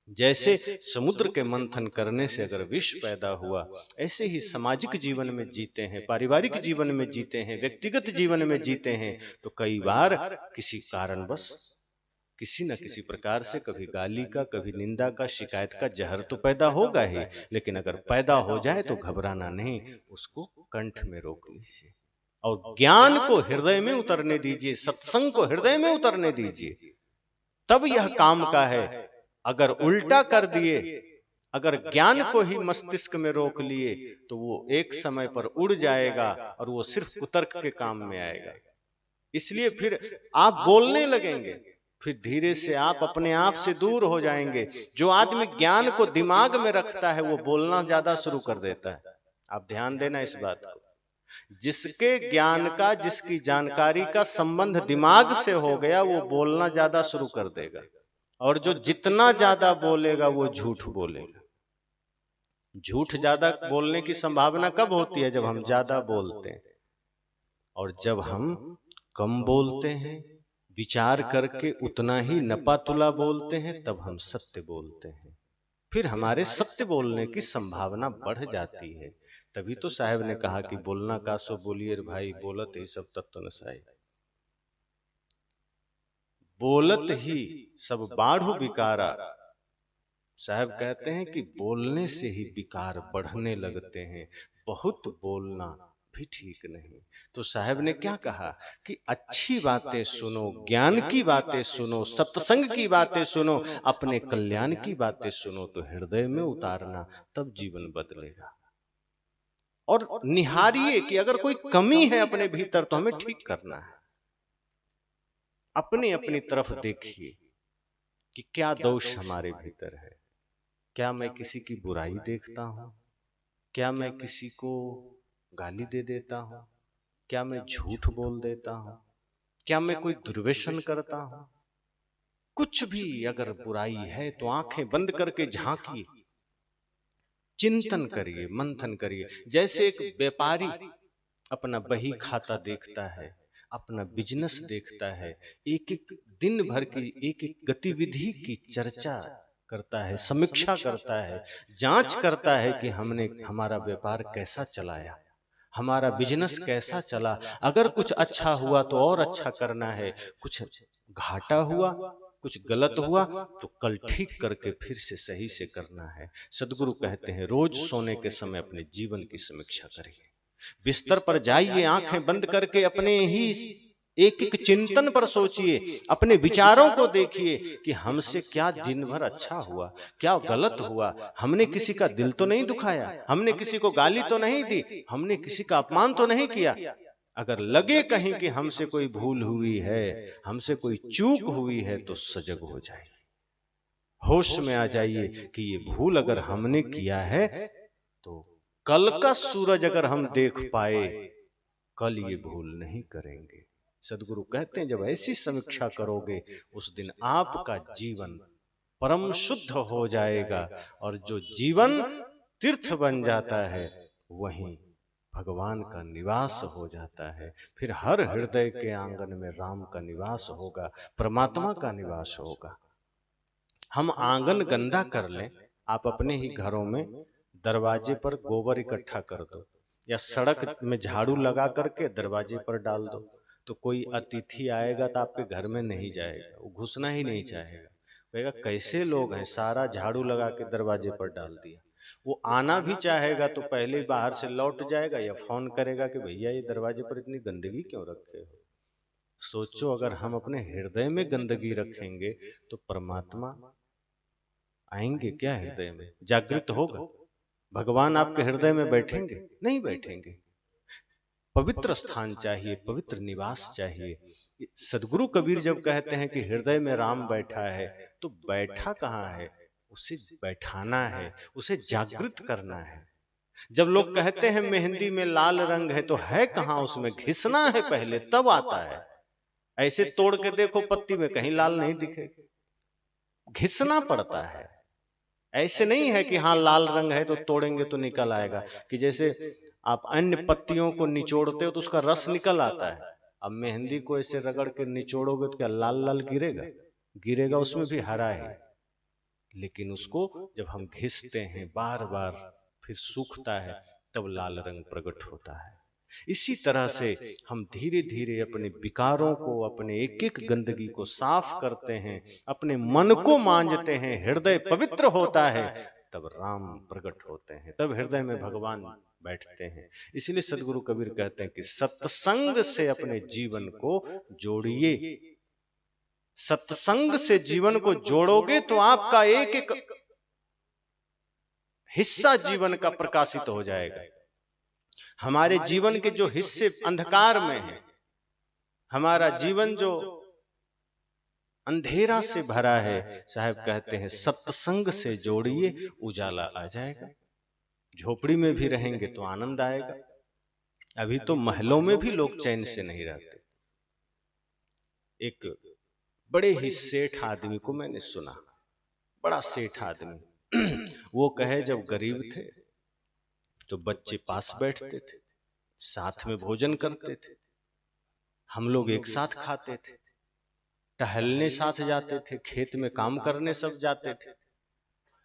जैसे समुद्र के मंथन करने से अगर विष पैदा हुआ, ऐसे ही सामाजिक जीवन में जीते हैं, पारिवारिक जीवन में जीते हैं, व्यक्तिगत जीवन में जीते हैं, तो कई बार किसी कारणवश किसी न किसी प्रकार से कभी गाली का, कभी निंदा का, शिकायत का जहर तो पैदा होगा ही, लेकिन अगर पैदा हो जाए तो घबराना नहीं, उसको कंठ में रोक लीजिए और ज्ञान को हृदय में उतरने दीजिए, सत्संग को हृदय में उतरने दीजिए, तब यह काम का है। अगर उल्टा कर दिए, अगर ज्ञान को ही मस्तिष्क में रोक लिए, तो वो एक समय पर उड़ जाएगा और वो सिर्फ कुतर्क के काम में आएगा। इसलिए फिर आप बोलने लगेंगे, फिर धीरे से आप अपने आप से दूर हो जाएंगे। जो आदमी ज्ञान को दिमाग में रखता है वो बोलना ज्यादा शुरू कर देता है। आप ध्यान देना इस बात को। जिसके ज्ञान का, जिसकी जानकारी का संबंध दिमाग से हो गया, वो बोलना ज्यादा शुरू कर देगा, और जो जितना ज्यादा बोलेगा वो झूठ बोलेगा। झूठ ज्यादा बोलने की संभावना कब होती है? जब हम ज्यादा बोलते हैं, और जब हम कम बोलते हैं, विचार करके उतना ही नपातुला बोलते हैं, तब हम सत्य बोलते हैं। फिर हमारे सत्य बोलने की संभावना बढ़ जाती है। तभी तो साहब ने कहा कि बोलना का सो बोलिए भाई, बोलत ही सब तत्व नसाई। बोलत ही सब बाढ़ु विकारा। साहब कहते हैं कि बोलने से ही विकार बढ़ने लगते हैं, बहुत बोलना भी ठीक नहीं। तो साहब ने क्या कहा कि अच्छी बातें सुनो, ज्ञान की बातें सुनो, सत्संग की बातें सुनो, अपने कल्याण की बातें सुनो, तो हृदय में उतारना, तब जीवन बदलेगा। और निहारिए कि अगर कोई कमी है अपने भीतर तो हमें ठीक करना है। अपनी अपनी तरफ देखिए कि क्या दोष हमारे भीतर है। क्या मैं किसी की बुराई देखता हूं? क्या मैं किसी को गाली दे देता हूं? क्या मैं झूठ बोल देता हूं? क्या मैं कोई दुर्व्यसन करता हूं? कुछ भी अगर बुराई है तो आंखें बंद करके झांकिए, चिंतन करिए, मंथन करिए। जैसे एक व्यापारी अपना बही खाता देखता है, अपना बिजनेस देखता है, एक एक दिन भर की एक एक गतिविधि की चर्चा करता है, समीक्षा करता है, जांच करता है कि हमने हमारा व्यापार कैसा चलाया, हमारा बिजनेस कैसा चला। अगर कुछ अच्छा हुआ तो और अच्छा करना है, कुछ घाटा हुआ, कुछ गलत हुआ तो कल ठीक करके फिर से सही से करना है। सदगुरु कहते हैं रोज सोने के समय अपने जीवन की समीक्षा करिए। बिस्तर पर जाइए, आंखें बंद करके अपने ही एक एक चिंतन पर सोचिए, अपने विचारों को देखिए कि हमसे क्या दिन भर अच्छा हुआ, क्या गलत हुआ। हमने किसी का दिल तो नहीं दुखाया, हमने किसी को गाली तो नहीं दी, हमने किसी का अपमान तो नहीं किया। अगर लगे कहीं कि हमसे कोई भूल हुई है, हमसे कोई चूक हुई है, तो सजग हो जाइए, होश में आ जाइए कि ये भूल अगर हमने किया है तो कल का सूरज अगर हम देख पाए, कल ये भूल नहीं करेंगे। सदगुरु कहते हैं जब ऐसी समीक्षा करोगे, उस दिन आपका जीवन परम शुद्ध हो जाएगा, और जो जीवन तीर्थ बन जाता है वहीं भगवान का निवास हो जाता है। फिर हर हृदय के आंगन में राम का निवास होगा, परमात्मा का निवास होगा। हम आंगन गंदा कर लें, आप अपने ही घरों में दरवाजे पर गोबर इकट्ठा कर दो, या सड़क में झाड़ू लगा करके दरवाजे पर डाल दो, तो कोई अतिथि आएगा तो आपके घर में नहीं जाएगा, वो घुसना ही नहीं चाहेगा, कहेगा कैसे लोग हैं, सारा झाड़ू लगा के दरवाजे पर डाल दिया। वो आना भी चाहेगा तो पहले बाहर से लौट जाएगा या फोन करेगा कि भैया ये दरवाजे पर इतनी गंदगी क्यों रखे हो। सोचो अगर हम अपने हृदय में गंदगी रखेंगे तो परमात्मा आएंगे क्या हृदय में? जागृत होगा? भगवान आपके हृदय में बैठेंगे? नहीं बैठेंगे। पवित्र स्थान चाहिए, पवित्र निवास चाहिए। सदगुरु कबीर जब कहते हैं कि हृदय में राम बैठा है, तो बैठा कहाँ है? उसे बैठाना है, उसे जागृत करना है। जब लोग कहते हैं मेहंदी में लाल रंग है, तो है कहाँ उसमें? घिसना है पहले, तब आता है। ऐसे तोड़ के देखो पत्ती में, कहीं लाल नहीं दिखेगा, घिसना पड़ता है। ऐसे नहीं है कि हाँ लाल रंग है तो तोड़ेंगे तो निकल आएगा, कि जैसे आप अन्य पत्तियों को निचोड़ते हो तो उसका रस निकल आता है। अब मेहंदी को ऐसे रगड़ के निचोड़ोगे तो क्या लाल लाल गिरेगा? गिरेगा, उसमें भी हरा है, लेकिन उसको जब हम घिसते हैं बार बार, फिर सूखता है, तब लाल रंग प्रकट होता है। इसी तरह से हम धीरे धीरे अपने विकारों को, अपने एक एक गंदगी को साफ करते हैं, अपने मन को मांजते हैं, हृदय पवित्र होता है, तब राम प्रकट होते हैं, तब हृदय में भगवान बैठते हैं। इसलिए सदगुरु कबीर कहते हैं कि सत्संग से अपने जीवन को जोड़िए। सत्संग से जीवन को जोड़ोगे तो आपका एक एक हिस्सा जीवन का प्रकाशित हो जाएगा। हमारे जीवन के जो हिस्से अंधकार में हैं, हमारा जीवन जो अंधेरा से भरा है, साहब कहते हैं सत्संग से जोड़िए, उजाला आ जाएगा। झोपड़ी में भी रहेंगे तो आनंद आएगा। अभी तो महलों में भी लोग चैन से नहीं रहते। एक बड़े ही सेठ आदमी को मैंने सुना, बड़ा सेठ आदमी, वो कहे जब गरीब थे तो बच्चे पास बैठते थे, साथ में भोजन करते थे, हम लोग एक साथ खाते थे, टहलने साथ जाते थे, खेत में काम करने सब जाते थे।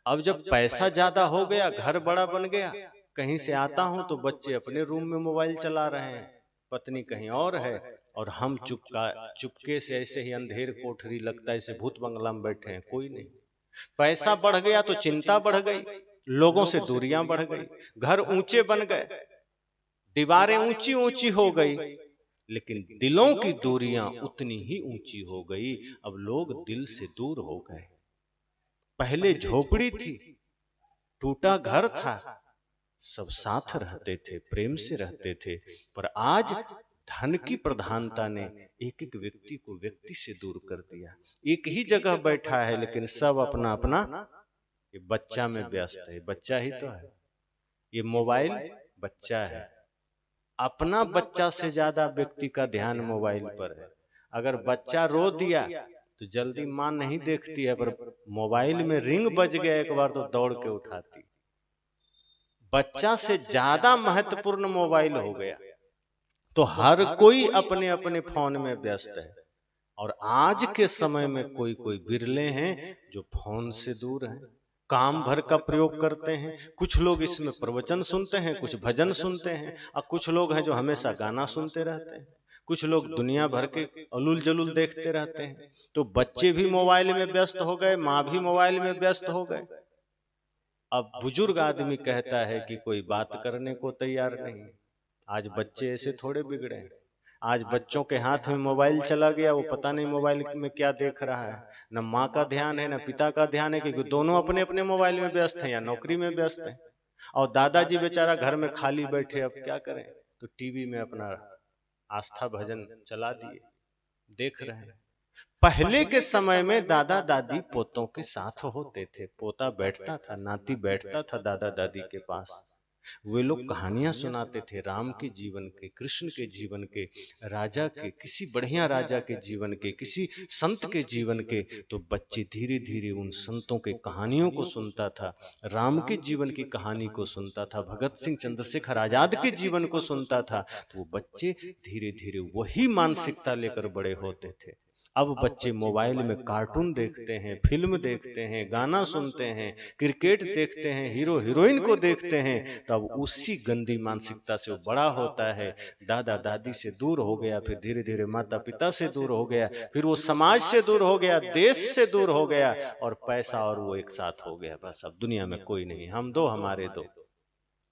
अब जब पैसा ज्यादा हो गया, घर बड़ा बन गया, कहीं से आता हूं तो बच्चे अपने रूम में मोबाइल चला रहे हैं, पत्नी कहीं और है, और हम चुपके से ऐसे ही अंधेर कोठरी लगता है ऐसे भूत बंगला में बैठे हैं, कोई नहीं। पैसा बढ़ गया तो चिंता बढ़ गई, लोगों से दूरियां बढ़ गई, घर ऊंचे बन गए, दीवारें ऊंची ऊंची हो गई, लेकिन दिलों की दूरियां उतनी ही ऊंची हो गई। अब लोग दिल से दूर हो गए। पहले झोपड़ी थी, टूटा घर था, सब साथ रहते थे, प्रेम से रहते थे, पर आज धन की प्रधानता ने एक एक व्यक्ति को व्यक्ति से दूर कर दिया। एक ही जगह बैठा है लेकिन सब अपना अपना, ये बच्चा में व्यस्त है, बच्चा ही तो है, ये मोबाइल बच्चा है। अपना बच्चा से ज्यादा व्यक्ति का ध्यान मोबाइल पर है। अगर बच्चा रो दिया तो जल्दी मां नहीं देखती है, पर मोबाइल में रिंग बज गया एक बार तो दौड़ के उठाती। बच्चा से ज्यादा महत्वपूर्ण मोबाइल हो गया, तो हर कोई अपने अपने फोन में व्यस्त है। और आज के समय में कोई कोई बिरले हैं जो फोन से दूर हैं, काम भर का प्रयोग करते हैं। कुछ लोग इसमें प्रवचन सुनते हैं, कुछ भजन सुनते हैं, और कुछ लोग हैं जो हमेशा गाना सुनते रहते हैं। कुछ लोग दुनिया भर के अलुल जलुल देखते रहते हैं। तो बच्चे भी मोबाइल में व्यस्त हो गए, माँ भी मोबाइल में व्यस्त हो गए। अब बुजुर्ग आदमी कहता है कि कोई बात करने को तैयार नहीं। आज बच्चे ऐसे थोड़े बिगड़े हैं। आज बच्चों के हाथ में मोबाइल चला गया, वो पता नहीं मोबाइल में क्या देख रहा है, न माँ का ध्यान है न पिता का ध्यान है, क्योंकि दोनों अपने अपने मोबाइल में व्यस्त हैं या नौकरी में व्यस्त हैं। और दादाजी बेचारा घर में खाली बैठे, अब क्या करें, तो टीवी में अपना आस्था भजन चला दिए, देख रहे हैं। पहले के समय में दादा दादी पोतों के साथ होते थे, पोता बैठता था, नाती बैठता था दादा दादी के पास, वे लोग कहानियां सुनाते थे राम के जीवन के, कृष्ण के जीवन के, राजा के, किसी बढ़िया राजा के जीवन के, किसी संत के जीवन के। तो बच्चे धीरे धीरे उन संतों के कहानियों को सुनता था, राम के जीवन की कहानी को सुनता था, भगत सिंह चंद्रशेखर आजाद के जीवन को सुनता था। तो वो बच्चे धीरे धीरे वही मानसिकता लेकर बड़े होते थे। अब बच्चे मोबाइल में कार्टून देखते हैं, फिल्म देखते हैं, गाना सुनते हैं, क्रिकेट देखते हैं, हीरो हीरोइन को देखते हैं। तब उसी गंदी मानसिकता से वो बड़ा होता है। दादा दादी से दूर हो गया, फिर धीरे धीरे माता पिता से दूर हो गया, फिर वो समाज से दूर हो गया, देश से दूर हो गया, और पैसा और वो एक साथ हो गया। बस अब दुनिया में कोई नहीं, हम दो हमारे दो,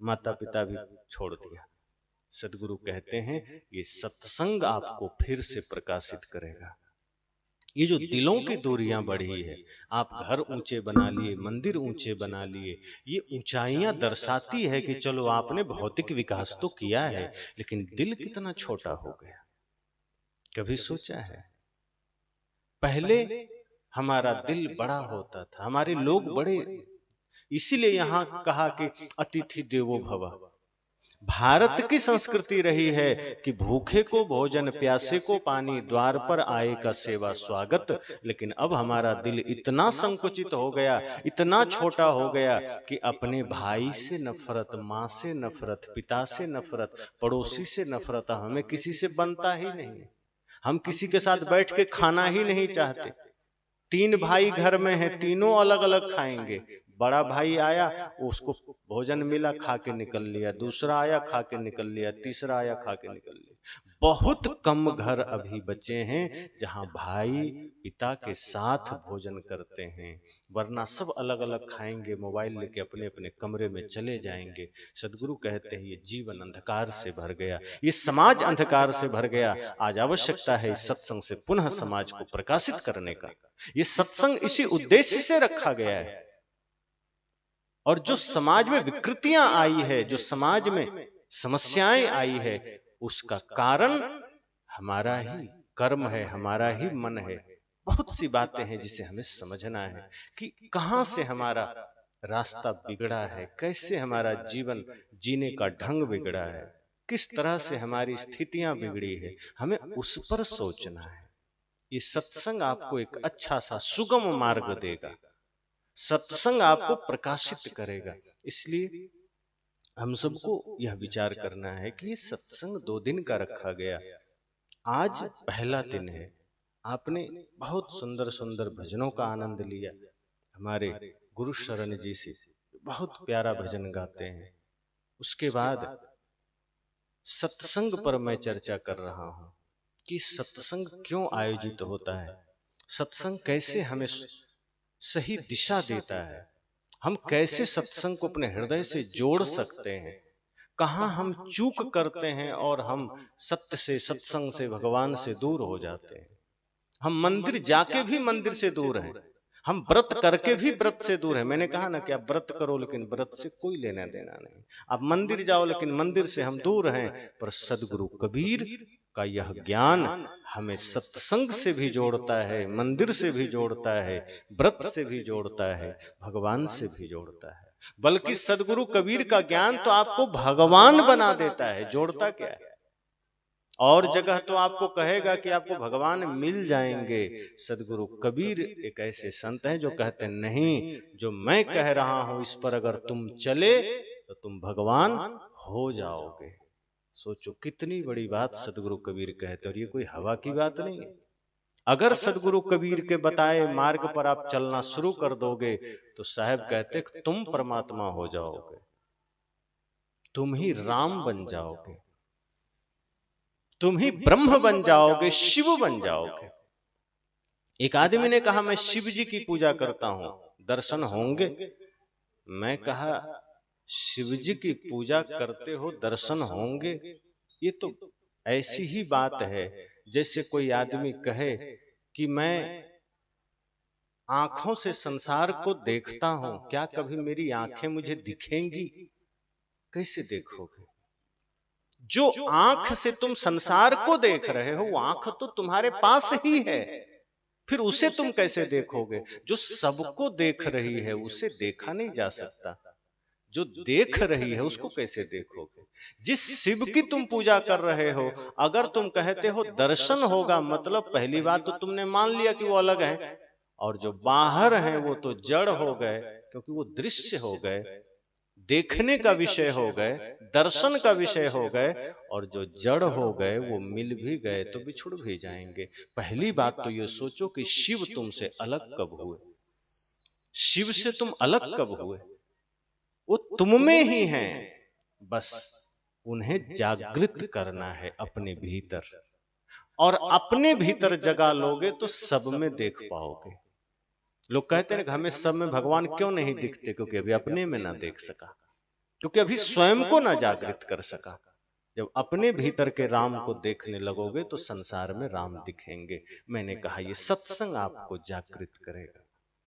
माता पिता भी छोड़ दिया। सदगुरु कहते हैं ये सत्संग आपको फिर से प्रकाशित करेगा। ये जो दिलों की दूरियां बढ़ी है, आप घर ऊंचे बना लिए, मंदिर ऊंचे बना लिए, ये ऊंचाइयां दर्शाती है कि चलो आपने भौतिक विकास तो किया है, लेकिन दिल कितना छोटा हो गया। कभी सोचा है? पहले हमारा दिल बड़ा होता था, हमारे लोग बड़े, इसीलिए यहां कहा कि अतिथि देवो भव। भारत की संस्कृति रही है कि भूखे को भोजन, प्यासे को पानी, द्वार पर आए का सेवा स्वागत। लेकिन अब हमारा दिल इतना संकुचित हो गया, इतना छोटा हो गया कि अपने भाई से नफरत, माँ से नफरत, पिता से नफरत, पड़ोसी से नफरत, हमें किसी से बनता ही नहीं। हम किसी के साथ बैठ के खाना ही नहीं चाहते। 3 भाई घर में हैं, तीनों अलग अलग खाएंगे। बड़ा भाई आया, उसको भोजन मिला, खा के निकल लिया, दूसरा आया खा के निकल लिया, तीसरा आया खा के निकल लिया। बहुत कम घर अभी बचे हैं जहां भाई पिता के साथ भोजन करते हैं, वरना सब अलग अलग खाएंगे, मोबाइल लेके अपने अपने कमरे में चले जाएंगे। सदगुरु कहते हैं ये जीवन अंधकार से भर गया, ये समाज अंधकार से भर गया। आज आवश्यकता है इस सत्संग से पुनः समाज को प्रकाशित करने का। ये सत्संग इसी उद्देश्य से रखा गया है। और जो समाज में विकृतियां आई है, जो समाज में समस्याएं आई है, उसका कारण हमारा ही कर्म है, हमारा ही मन है। बहुत सी बातें हैं जिसे हमें समझना है कि कहां से हमारा रास्ता बिगड़ा है, कैसे हमारा जीवन जीने का ढंग बिगड़ा है, किस तरह से हमारी स्थितियां बिगड़ी है, हमें उस पर सोचना है। ये सत्संग आपको एक अच्छा सा सुगम मार्ग देगा, सत्संग आपको प्रकाशित करेगा। इसलिए हम सबको यह विचार करना है कि सत्संग 2 दिन का रखा गया। आज पहला दिन है। आपने बहुत सुंदर सुंदर भजनों का आनंद लिया। हमारे गुरु शरण जी से बहुत प्यारा भजन गाते हैं। उसके बाद सत्संग पर मैं चर्चा कर रहा हूं कि सत्संग क्यों आयोजित होता है, सत्संग कैसे हमें सही दिशा देता है, हम कैसे सत्संग को अपने हृदय से जोड़ सकते हैं, कहाँ हम चूक करते हैं और हम सत्य से, सत्संग से, भगवान से दूर हो जाते हैं। हम मंदिर जाके भी मंदिर से दूर हैं, हम व्रत करके भी व्रत से दूर है। मैंने कहा ना कि आप व्रत करो लेकिन व्रत से कोई लेना देना नहीं, आप मंदिर जाओ लेकिन मंदिर से हम दूर हैं। पर सदगुरु कबीर का यह ज्ञान हमें सत्संग से भी जोड़ता है, मंदिर से भी जोड़ता है, व्रत से भी जोड़ता है, भगवान से भी जोड़ता है। बल्कि सदगुरु कबीर का ज्ञान तो आपको भगवान बना देता है, जोड़ता क्या है। और जगह तो आपको कहेगा कि आपको भगवान मिल जाएंगे। सदगुरु कबीर एक ऐसे संत हैं जो कहते नहीं, जो मैं कह रहा हूं इस पर अगर तुम चले तो तुम भगवान हो जाओगे। सोचो कितनी बड़ी बात सदगुरु कबीर कहते, और ये कोई हवा की बात नहीं है। अगर सदगुरु कबीर के बताए मार्ग पर आप चलना शुरू कर दोगे तो साहब कहते तुम परमात्मा हो जाओगे, तुम ही राम बन जाओगे, तुम ही ब्रह्म बन जाओगे, शिव बन जाओगे। एक आदमी ने कहा मैं शिव जी की पूजा करता हूं, दर्शन होंगे? मैं कहा शिव जी की पूजा करते हो, दर्शन होंगे? ये तो ऐसी ही बात है जैसे कोई आदमी कहे कि मैं आंखों से संसार को देखता हूं, क्या कभी मेरी आंखें मुझे दिखेंगी? कैसे देखोगे? जो आंख से तुम संसार को देख रहे हो वो आंख तो तुम्हारे पास ही है, फिर उसे तुम कैसे देखोगे? जो सबको देख रही है उसे देखा नहीं जा सकता, जो देख रही है उसको कैसे देखोगे? जिस शिव की तुम पूजा कर रहे हो, अगर तुम कहते हो दर्शन होगा, मतलब पहली बात तो तुमने मान लिया कि वो अलग है, और जो बाहर हैं वो तो जड़ हो गए, क्योंकि वो दृश्य हो गए, देखने का विषय हो गए, दर्शन का विषय हो गए, और जो जड़ हो गए वो मिल भी गए तो बिछुड़ भी जाएंगे। पहली बात तो ये सोचो कि शिव तुमसे अलग कब हुए? शिव से तुम अलग कब हुए? वो तुम में ही हैं, बस उन्हें जागृत करना है अपने भीतर, और अपने भीतर जगा लोगे तो सब में देख पाओगे। लोग कहते हैं कि हमें सब में भगवान क्यों नहीं दिखते? क्योंकि अभी अपने में ना देख सका, क्योंकि अभी स्वयं को ना जागृत कर सका। जब अपने भीतर के राम को देखने लगोगे तो संसार में राम दिखेंगे। मैंने कहा ये सत्संग आपको जागृत करेगा।